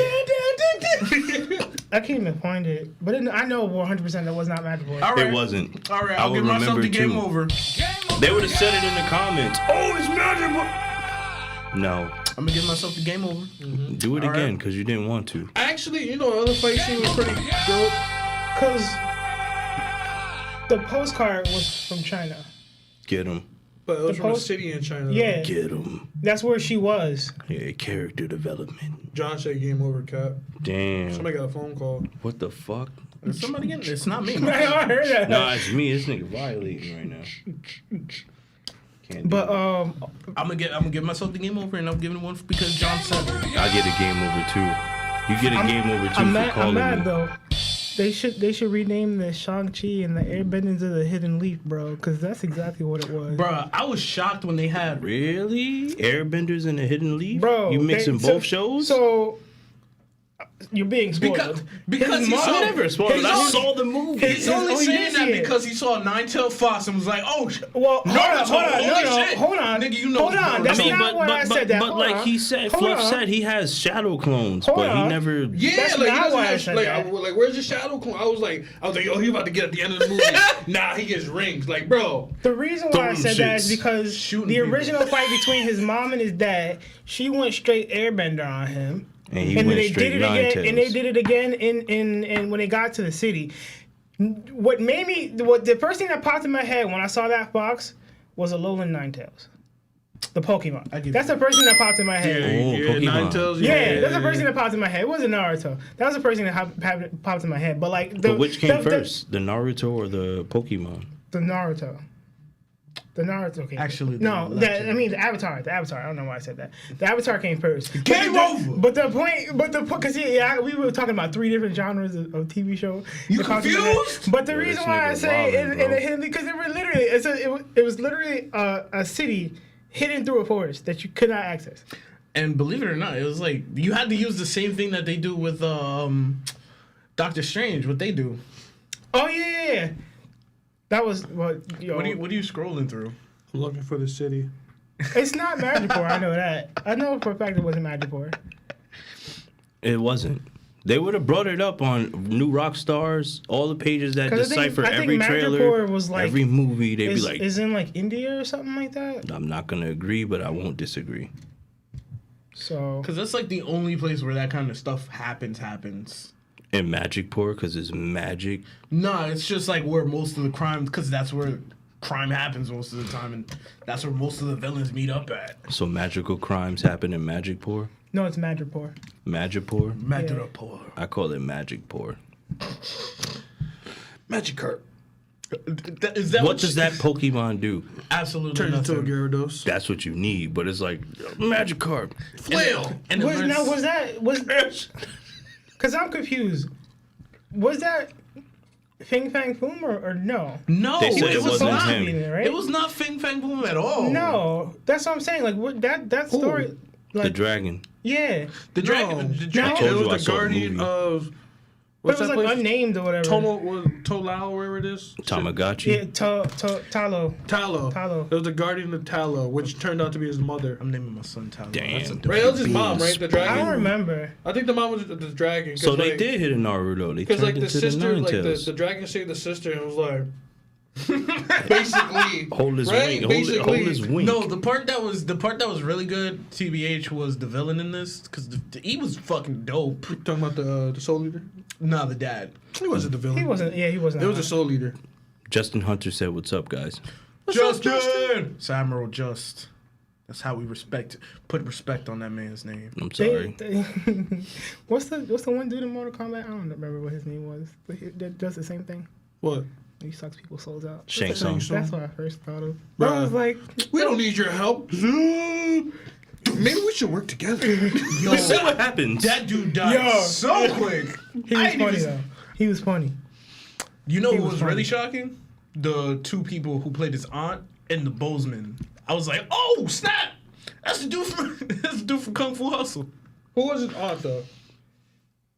I can't even find it. But I know 100% that was not Madripoor. All right. It wasn't. All right, I I'll would give myself remember the game too. over. They would have said it in the comments. Oh, it's Madripoor. No, I'm gonna give myself the game over. do it All again right. because you didn't want to. Actually, you know, the other fight scene was pretty dope. Because the postcard was from China. Get him. But it was The from a post- city in China. Yeah, Get him. that's where she was. Yeah, character development. John said game over, Cap. Damn. Somebody got a phone call. What the fuck? Is somebody getting? It's not me. I heard that. Nah, it's me. This nigga violating right now. Can't do But it. I'm gonna give myself the game over, and I'm giving one because John said it. I get a game over too. You get a game over too I'm for mad, calling I'm mad me. though. They should rename the Shang-Chi and the Airbenders of the Hidden Leaf, bro, because that's exactly what it was. Bruh, I was shocked when they had. Really? Airbenders and the Hidden Leaf? Bro, You mixing both shows? So you're being spoiled. Because His he mom- saw Never spoiled. his I mom- saw the movie. He's only oh, you saying did that see it. because he saw a nine-tailed fox and was like, "Oh, Well, hold on, holy shit. hold on. Nigga, you know hold what's on. going That's on. not why I said that. But Hold like on. he said, Hold Fluff on. said he has shadow clones, Hold but he on. never. Yeah, That's like he not doesn't why I have said like, that. like where's the shadow clone? I was like, he about to get at the end of the movie. Nah, he gets rings. Like, bro. The reason why I Throwing said that is shits. because Shooting the people. original fight between his mom and his dad, she went straight Airbender on him. And he And went they straight did it nine again, tails. and they did it again in when they got to the city. What the first thing that popped in my head when I saw that fox was a Alolan Ninetales, the Pokemon. That's the first thing that popped in my head. Pokemon. Ninetales. Yeah, that's the first thing that popped in my head. It wasn't Naruto. That was the first thing that popped in my head. But like, But which came first, the Naruto or the Pokemon? The Naruto. The Naruto came Actually, first. No, the the Avatar. The Avatar. I don't know why I said that. The Avatar came first. Game over. But the point, because we were talking about 3 different genres of TV show. You That popped in my head. confused? But the Yo, reason this why I nigga say wildin', in bro. a hidden, because it were literally, it was literally a city hidden through a forest that you could not access. And believe it or not, it was like you had to use the same thing that they do with Doctor Strange. What they do? Oh yeah. That was what. Yo, What are you scrolling through? I'm looking for the city. It's not Madripoor. I know that. I know for a fact it wasn't Madripoor. It wasn't. They would have brought it up on New Rock Stars, all the pages that 'Cause I think- decipher I think every trailer, Madripoor was like- every movie. They'd be Is, like, is in like India or something like that. I'm not gonna agree, but I won't disagree. So Because that's like the only place where that kind of stuff happens. And Magicpur, because it's magic. No, it's just like where most of the crime, because that's where crime happens most of the time, and that's where most of the villains meet up at. So magical crimes happen in Magicpur. no, it's Madripoor. Magicpur. Madripoor. I call it Magicpur. Magikarp. Is that What does that Pokemon do? Absolutely Turns into a nothing. Gyarados. That's what you need, but it's like Magikarp. Flail. And it learns- Was because I'm confused. Was that Fing Fang Foom or no? No, They said it wasn't not. him. Right? It was not Fing Fang Boom at all. No, that's what I'm saying. Like what that story. Like, The dragon. Yeah. The dragon. No. The I dragon. told It you I was the saw the guardian movie. of. But What's it was that like place? unnamed or whatever. Tolao, wherever it is. Tamagotchi. Yeah, Talo. Talo. It was the guardian of Talo, which turned out to be his mother. I'm naming my son Tyler. Damn. That's a Right, it was his mom, right? The dragon. I don't remember. I think the mom was the dragon. 'cause, So they like, did hit a Naruto. They Because turned like the into sister, the like Ninetales. the dragon saved the sister and was like, basically, Hold his right? wing. Hold his wing. No, the part that was really good, TBH, was the villain in this because he was fucking dope. You talking about the soul leader? Nah, the dad. He wasn't the villain. He wasn't. Yeah, he wasn't. It was a soul leader. Justin Hunter said, "What's up, guys?" Justin. It's Admiral Just. That's how we put respect on that man's name. I'm sorry. What's the one dude in Mortal Kombat? I don't remember what his name was. But he does the same thing. What? He sucks people's souls out. Shang Tsung. That's what I first thought of. Bruh. I was like, We don't need your help. Maybe we should work together. Let's see what happens. That dude died so quick. he was funny though. He was funny. You know He what was was funny. really shocking? The two people who played his aunt and the Bozeman. I was like, oh snap! That's the dude from Kung Fu Hustle. Who was his aunt though?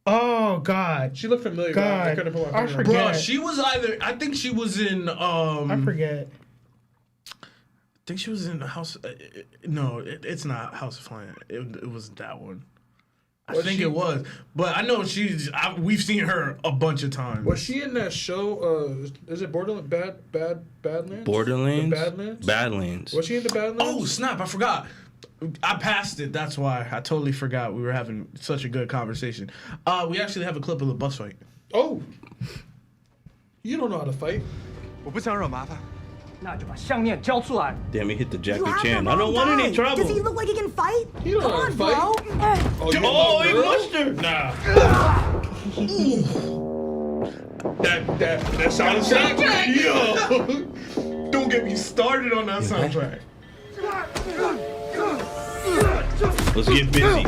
Oh God. She looked familiar. But I God. couldn't put my I finger on it. forget. Bro, she was I think she was in. I forget. I think she was in the House. No, it's not House of Flying. It wasn't that one. I think it was, but I know we've seen her a bunch of times. Was she in that show? Is it Borderlands? Badlands? Borderlands. The Badlands. Badlands. Was she in the Badlands? Oh snap! I forgot. I passed it. That's why I totally forgot. We were having such a good conversation. We actually have a clip of the bus fight. Oh. You don't know how to fight. 我不想惹麻烦。那就把项链交出来。 Damn, he hit the Jackie You have Chan. the I don't wrong want any guy. trouble. Does he look like he can fight? He don't Come know how on, to bro. Oh, you Oh, he girl? mushed her. Nah. that soundtrack. Yo, don't get me started on that soundtrack. Let's get busy.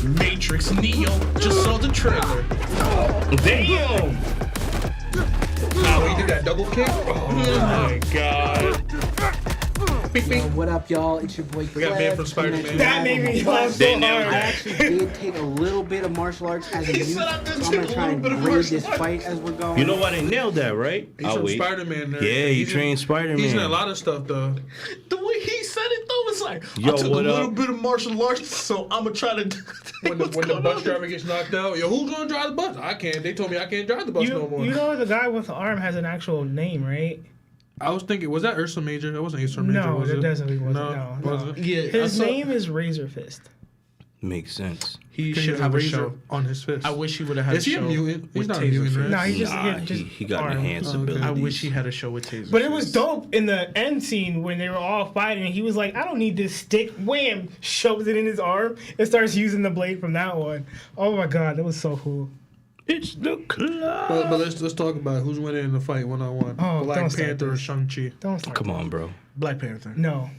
Matrix Neo just saw the trailer. Damn. Nah, when you did that double kick. Oh my god. Beep, beep. What up, y'all? It's your boy. We got banned from Spider-Man. That made me laugh so They nailed hard. I actually did take a little bit of martial arts as a He youth, said I did so I'm take gonna a try little and bit of grade martial this arts. fight as we're going. You know why they nailed that, right? He's I'll from wait. Spider-Man. There. Yeah, he He's in- trained Spider-Man. He's in a lot of stuff though. The way he said it though was like, Yo, I took a what little up? bit of martial arts, so I'm gonna try to. When the bus driver gets knocked out, yo, who's gonna drive the bus? I can't. They told me I can't drive the bus no more. You know the guy with the arm has an actual name, right? I was thinking, was that Ursa Major? That wasn't Ursa Major, No, was that it? definitely wasn't. No, No, wasn't. Yeah, His name is Razor Fist. Makes sense. He He should has a have a razor show. on his fist. I wish he would have had Is a he show. a mutant? He's with not a Taser mutant, right? Fist. No, he just Nah, just he got arm. enhanced okay. abilities. I wish he had a show with Taser. But it was Fist. dope in the end scene when they were all fighting. And he was like, "I don't need this stick." Wham! Shoves it in his arm and starts using the blade from that one. Oh my god, that was so cool. It's the club. But let's talk about who's winning in the fight 1-on-1. Oh, Black don't start Panther or this. Shang-Chi. Don't start. Come on, bro. Black Panther. No,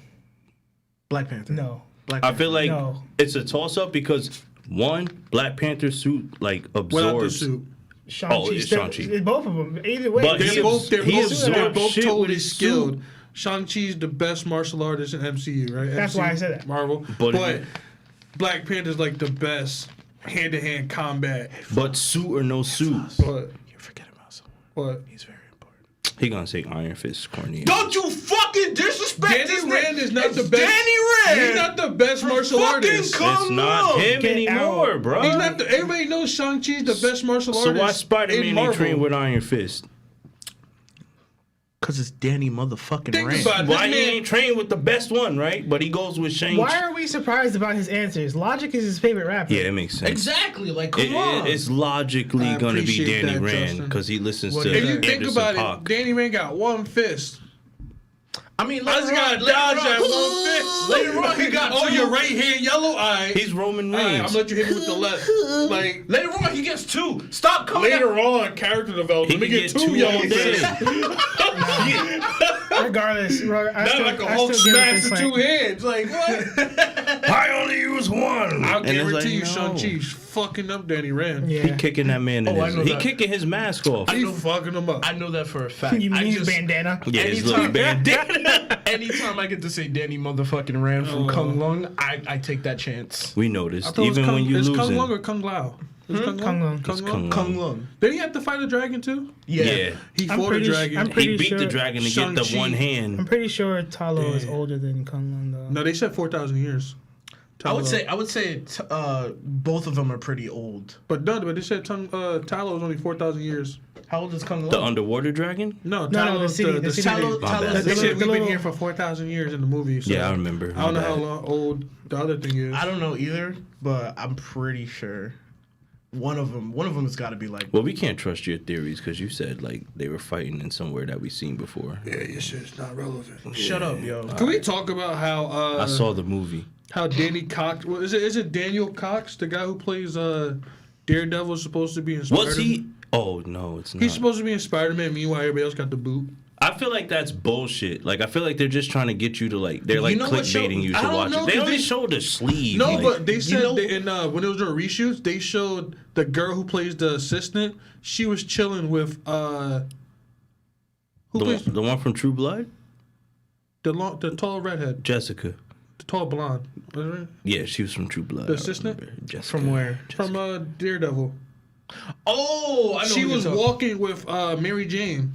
Black Panther. no. Black I Panther. feel like No. it's a toss-up because one, Black Panther suit like Without the absorbs. suit. Shang-Chi. Oh, it's Shang-Chi. Both of them. Either way, But They're both absorbs shit totally with his skilled. suit. Shang-Chi's the best martial artist in MCU, right? That's MCU, why I said that. Marvel. But But it- Black Panther's like the best hand-to-hand combat. But suit or no suit, But You're forgetting about someone. what? He's very important. he gonna say Iron Fist corny. Don't you fucking disrespect this Danny Rand nigga. is not It's the best. Danny Rand. He's not the best martial fucking artist. come It's not on. him Get anymore, out. bro. He's not the, everybody knows Shang-Chi's the best martial So artist. why Spider-Man in ain't Marvel. trained with Iron Fist? Cause it's Danny motherfucking Think Rand. about it. Why This he man- ain't trained with the best one, right? But he goes with Shang-Chi. why are we surprised about his answers? Logic is his favorite rapper. Yeah, that makes sense. Exactly. Like, come on. It's logically I gonna be appreciate Danny that, Rand Justin. because he listens What to If you think Anderson about Paak. it, Danny Rand got one fist. I mean, I just gotta dodge that one fist. Later on, he got Oh, two. your right hand yellow eye. He's Roman I'm Reigns. gonna let you hit me with the left. Like Later on, he gets two. Stop coming later on, character development. He Let me can get get two two yellow all day. fists. Regardless, I Not still, like a I Hulk still give it smash this with fight. two hands. Like what? I only use one. I'll And it's guarantee you, like, no. Shang-Chi's fucking up Danny Rand. Yeah. He kicking that man in Oh, I his. know He that. kicking his mask off. He's fucking him up. I know that for a fact. You mean I his just, bandana? Yeah, his little bandana. anytime I get to say Danny motherfucking Rand from Kung Lung, I take that chance. We I noticed. thought it was Even when you is losing. Kung Lung or Kung Lao? Is Kung Kung Lung. Kung It's Lung? Kung Kung Lung. Lung. Did he have to fight a dragon too? Yeah. He I'm fought a pretty dragon. I'm pretty He beat sure, the dragon to get the Shang-Chi. one I'm hand. pretty sure Talo is Yeah. older than Kung Lung though. No, they said 4,000 years. I would say both of them are pretty old. But they said Talo is only 4,000 years. How old is Kung Lung? The underwater dragon? No, No, Talo, the city. The city. Talo- My bad. They The said we've been little- here for 4,000 years in the movie. So Yeah, I remember. I don't know My how bad. long old the other thing is. I don't know either, but I'm pretty sure one of them has got to be like. Well, we can't trust your theories because you said like they were fighting in somewhere that we've seen before. Yeah, your shit's not relevant. Shut up, yo. Can we talk about how I saw the movie. how Danny Cox? Well, is it Daniel Cox, the guy who plays Daredevil, is supposed to be in Spider-Man? Was he? Oh no, it's not. He's supposed to be in Spider-Man. Meanwhile, everybody else got the boot. I feel like that's bullshit. Like I feel like they're just trying to get you to like they're like You know what show- clickbaiting you I to don't watch know, it. They 'cause only they- showed the sleeve. No, like, but they said know- when it was doing reshoots, they showed the girl who plays the assistant. She was chilling with who plays the one from True Blood, the tall redhead, Jessica. the tall blonde. Was it right? Yeah, she was from True Blood. The I assistant? remember. Jessica. From where? From Daredevil. Oh, I know. She who was you're talking- walking with Mary Jane,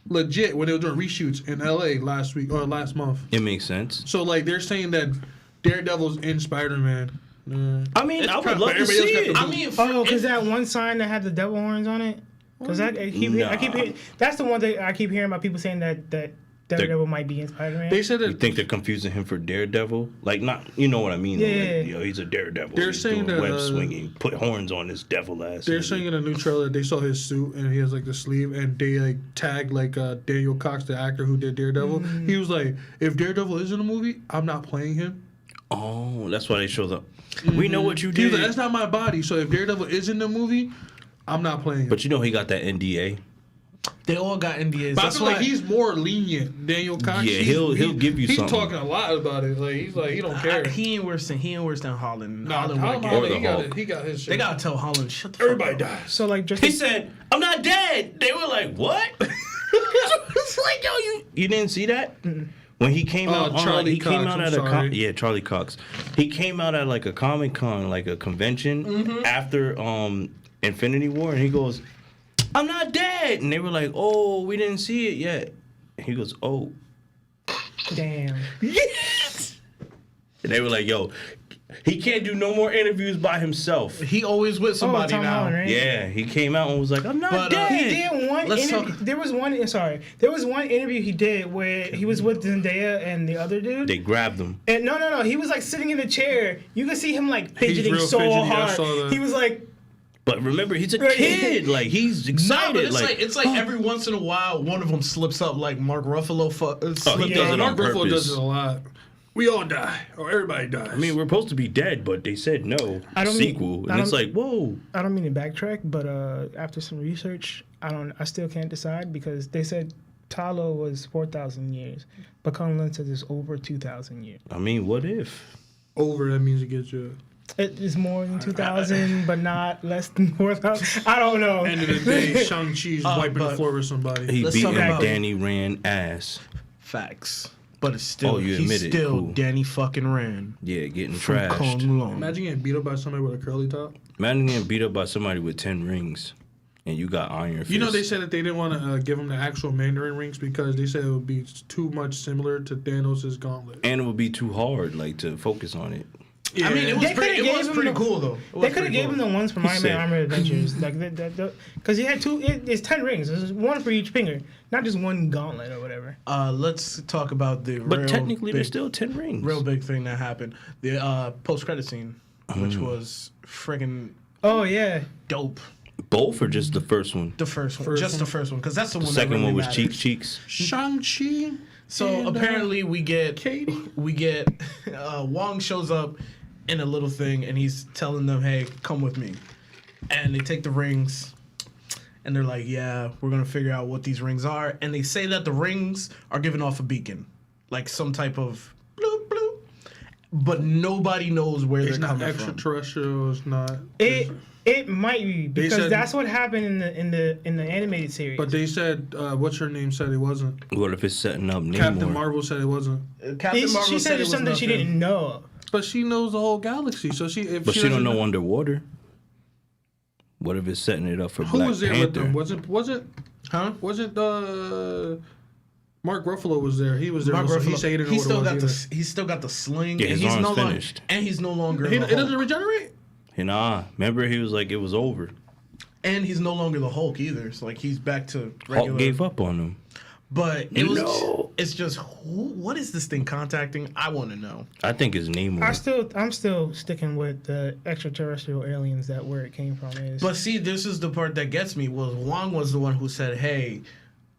legit, when they were doing reshoots in L.A. last week or last month. It makes sense. So like they're saying that Daredevil's in Spider-Man. I mean, I would crap, love but to see everybody else got it. the I mean, Oh, because that one sign that had the devil horns on it. Because I keep hearing, that's the one thing I keep hearing about people saying that Daredevil might be in Spider-Man. They said You that think they're confusing him for Daredevil? Like, not, you know what I mean? though, Yeah. Like, yo, he's a Daredevil. They're He's saying doing that, web swinging, put horns on his devil ass. they're saying in a new trailer they saw his suit and he has like the sleeve and they like tagged like Daniel Cox, the actor who did Daredevil. He was like, if Daredevil is in a movie, I'm not playing him. Oh, that's why they showed up. We know what you He was did. like, that's not my body. So if Daredevil is in the movie, I'm not playing him. But you know he got that NDA. They all got NDAs. But That's I feel why like he's more lenient. Daniel Cox. Yeah, he'll give you he's something. talking a lot about it. Like he's like he don't care. he ain't worse than Holland. Nah, Holland Holland, would Or get- the he got Hulk. it. He got his shit. They gotta tell Holland shut the Everybody fuck up. dies. So like just He said, "I'm not dead." They were like, "What?" It's like, yo, you didn't see that? When he came out, Charlie he came Cox, out I'm at sorry. Charlie Cox. He came out at like a Comic Con, like a convention after Infinity War, and he goes, "I'm not dead," and they were like, "Oh, we didn't see it yet." And he goes, "Oh, damn. yes," and they were like, "Yo, he can't do no more interviews by himself." He always with somebody Tom now. Holland, right? Yeah, he came out and was like, "I'm not But, dead." He did one Let's interview. talk- There was one interview he did where he was with Zendaya and the other dude. They grabbed him. And no, he was like sitting in the chair. You could see him like fidgeting real so fidgety, I hard. saw that. He was like, But remember, he's a Right. kid. Like he's Nah, excited. but it's like every once in a while, one of them slips up, like Mark Ruffalo. he does it Mark on Ruffalo does purpose. it a lot. We all die, or everybody dies. I mean, we're supposed to be dead, but they said no I don't sequel, mean- and I it's don't- like, whoa. I don't mean to backtrack, but after some research, I still can't decide because they said Talo was 4,000 years, but Kung Lun says it's over 2,000 years. I mean, what if? over that means it gets you. It is more than 2,000, but not less than 4,000. I don't know. End of the day, Shang-Chi's wiping the but- floor with somebody. He Let's beating talk about- Danny Rand ass. Facts. But it's still, Oh, you he's admit it. still Cool. Danny fucking Rand Yeah, getting from trashed. Kung Lung. Imagine getting beat up by somebody with a curly top. Imagine getting beat up by somebody with 10 rings, and you got iron fist. You know, they said that they didn't want to give him the actual Mandarin rings because they said it would be too much similar to Thanos' gauntlet. and it would be too hard, like, to focus on it. Yeah. I mean, it was They coulda pretty, it gave was him pretty the- cool though. They could have gave him the ones from Iron said- Man Armor Adventures, like because he had two. It's 10 rings. There's one for each finger, not just one gauntlet or whatever. Let's talk about the But real technically, big, there's still 10 rings. real big thing that happened. The post-credit scene, which was friggin' Oh yeah, dope. Both or just the first one? The first one, just the first one, because that's the The one. second that really one was matters. Cheeks. Shang-Chi. So And, apparently we get Katie? Wong shows up in a little thing and he's telling them, "Hey, come with me." And they take the rings and they're like, "Yeah, we're gonna figure out what these rings are." And they say that the rings are giving off a beacon, like some type of bloop bloop. but nobody knows where It's they're not coming from. extraterrestrial. It's not. It might be because said- that's what happened in the animated series. But they said, what's her name said it wasn't. What if it's setting up Namor? Captain Marvel said it wasn't. Captain Marvel she said it it's was something she nothing. didn't know. But she knows the whole galaxy, so she. If But she doesn't don't know underwater. What if it's setting it up for Who Black was there Panther? with them? Wasn't Mark Ruffalo was there? He was there. Mark also. He Ruffalo, said he didn't know he's what still it got was the he's still got the sling. Yeah, and his he's arm's no longer finished. and he's no longer. He, the it doesn't Hulk. regenerate. Nah, remember he was like it was over. And he's no longer the Hulk either. So like he's back to regular. Hulk gave up on him. But it was. No. It's just what is this thing contacting? I want to know. I think it's Namor. I'm still sticking with the extraterrestrial aliens that where it came from is. But see, this is the part that gets me. Was Wong was the one who said, "Hey,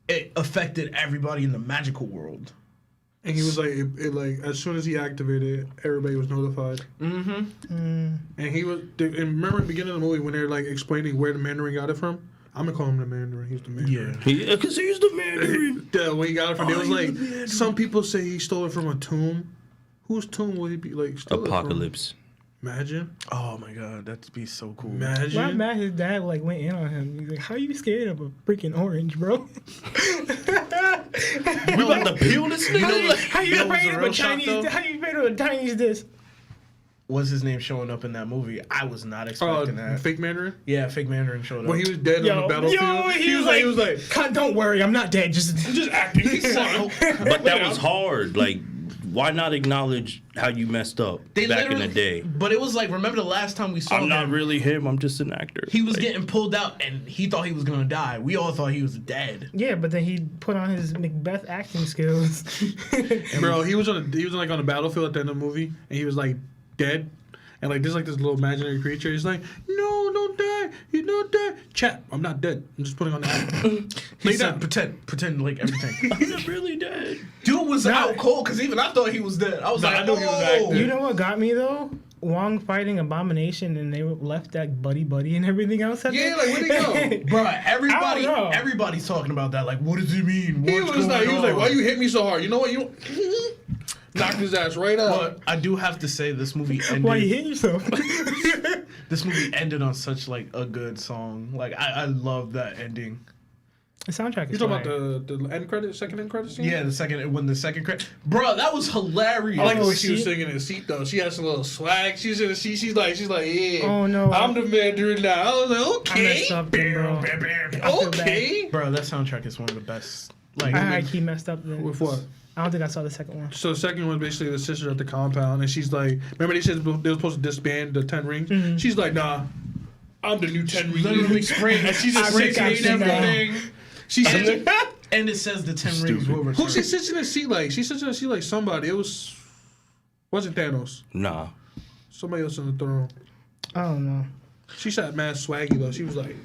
it affected everybody in the magical world." And he was like, it like as soon as he activated it, everybody was notified. And he was. And remember at the beginning of the movie when they're like explaining where the Mandarin got it from? I'm gonna call him the Mandarin. He's the Mandarin. Yeah. Because he's the Mandarin. When he got it from, it was like some people say he stole it from a tomb. Whose tomb would he be like? Steal it from? Apocalypse. Imagine. Oh my god, that'd be so cool. Imagine. Why mad his dad like went in on him? He's like, "How you scared of a freaking orange, bro? We about to peel this nigga. How you know what's afraid a of real a shock, Chinese? though? How you afraid of a Chinese this?" Was his name showing up in that movie? I was not expecting that. Fake Mandarin. Yeah, fake Mandarin showed up. When he was dead on the battlefield, he was like, "Cunt, don't worry, I'm not dead. Just acting. But that was hard. Like, why not acknowledge how you messed up back in the day? But it was like, remember the last time we saw I'm not him? really him. I'm just an actor. He was getting pulled out, and he thought he was gonna die. We all thought he was dead. Yeah, but then he put on his Macbeth acting skills. Bro, he was on the battlefield at the end of the movie, and he was like dead. And like there's like this little imaginary creature. He's like, "No, don't die. You don't die." Chat, I'm not dead. I'm just putting on the act. He said, pretend like everything. He's not really dead. Dude was out cold because even I thought he was dead. I was like, I knew he was acting. You know what got me though? Wong fighting Abomination, and they left that buddy and everything else. Yeah, like where'd he go? Bro, everybody, I don't know. everybody's talking about that. Like, what does it mean? He What's was going like, on? "Why you hit me so hard? You know what? You knocked his ass right out." But I do have to say, this movie ended. Why you hit yourself? This movie ended on such like a good song. Like I love that ending. The soundtrack You is talking fire. about the end credit, second end credit scene? Yeah, the second credit. Bro, that was hilarious. I like the way she she- was singing in the seat though. She has a little swag. She's in the seat. She's like, yeah. Oh, no. I'm the Mandarin now. I was like, I okay, messed up, then, bro. I feel okay. Bro, that soundtrack is one of the best. Like, I keep messed up. Then. With what? I don't think I saw the second one. So the second one basically the sister at the compound, and she's like, remember they said they were supposed to disband the 10 rings. She's like, nah, I'm the new 10 rings. literally spraying. And she's just I think I've singing seen that. everything. She said, and it says the 10 rings will return. who she sits in the seat like? She sits in the seat like somebody. It wasn't Thanos. Nah. Somebody else on the throne. I don't know. She sat mad swaggy though. She was like,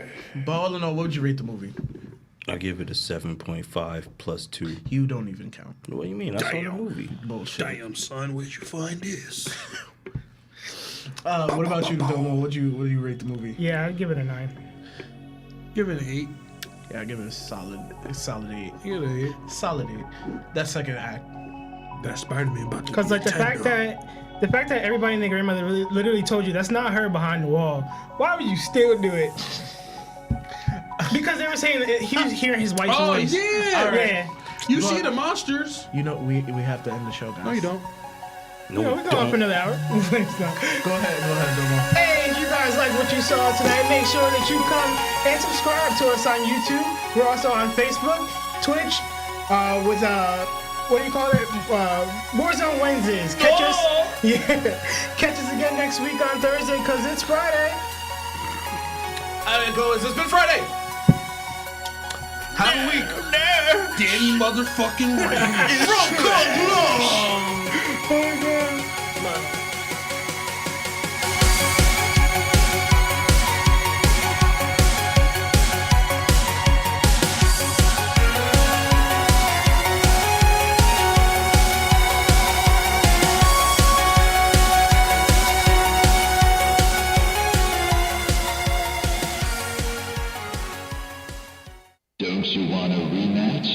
But all in all, what would you rate the movie? I give it a 7.5 plus 2. You don't even count. What do you mean? I saw the movie. Bullshit. damn son, where'd you find this? What about you, Domo? What do you rate the movie? Yeah, I'd give it a 9. Give it an 8. Yeah, I give it a solid 8. Give it an 8. Solid 8. That second act. That Spider-Man about to Because like the fact that everybody and their grandmother literally told you that's not her behind the wall. Why would you still do it? Because they were saying that he was hearing his wife's voice. yeah. All right. Yeah. You see the monsters. You know, we have to end the show, guys. No, you don't. No, No, we go on for another hour. It's not. Go ahead, Domo. Hey, if you guys like what you saw tonight, make sure that you come and subscribe to us on YouTube. We're also on Facebook, Twitch, with what do you call it? Warzone Wednesdays. Catch us. Yeah. Catch us again next week on Thursday because it's Friday. It goes. It's been Friday. Have a week. Danny motherfucking Ryan. Oh my God. Don't you want a rematch?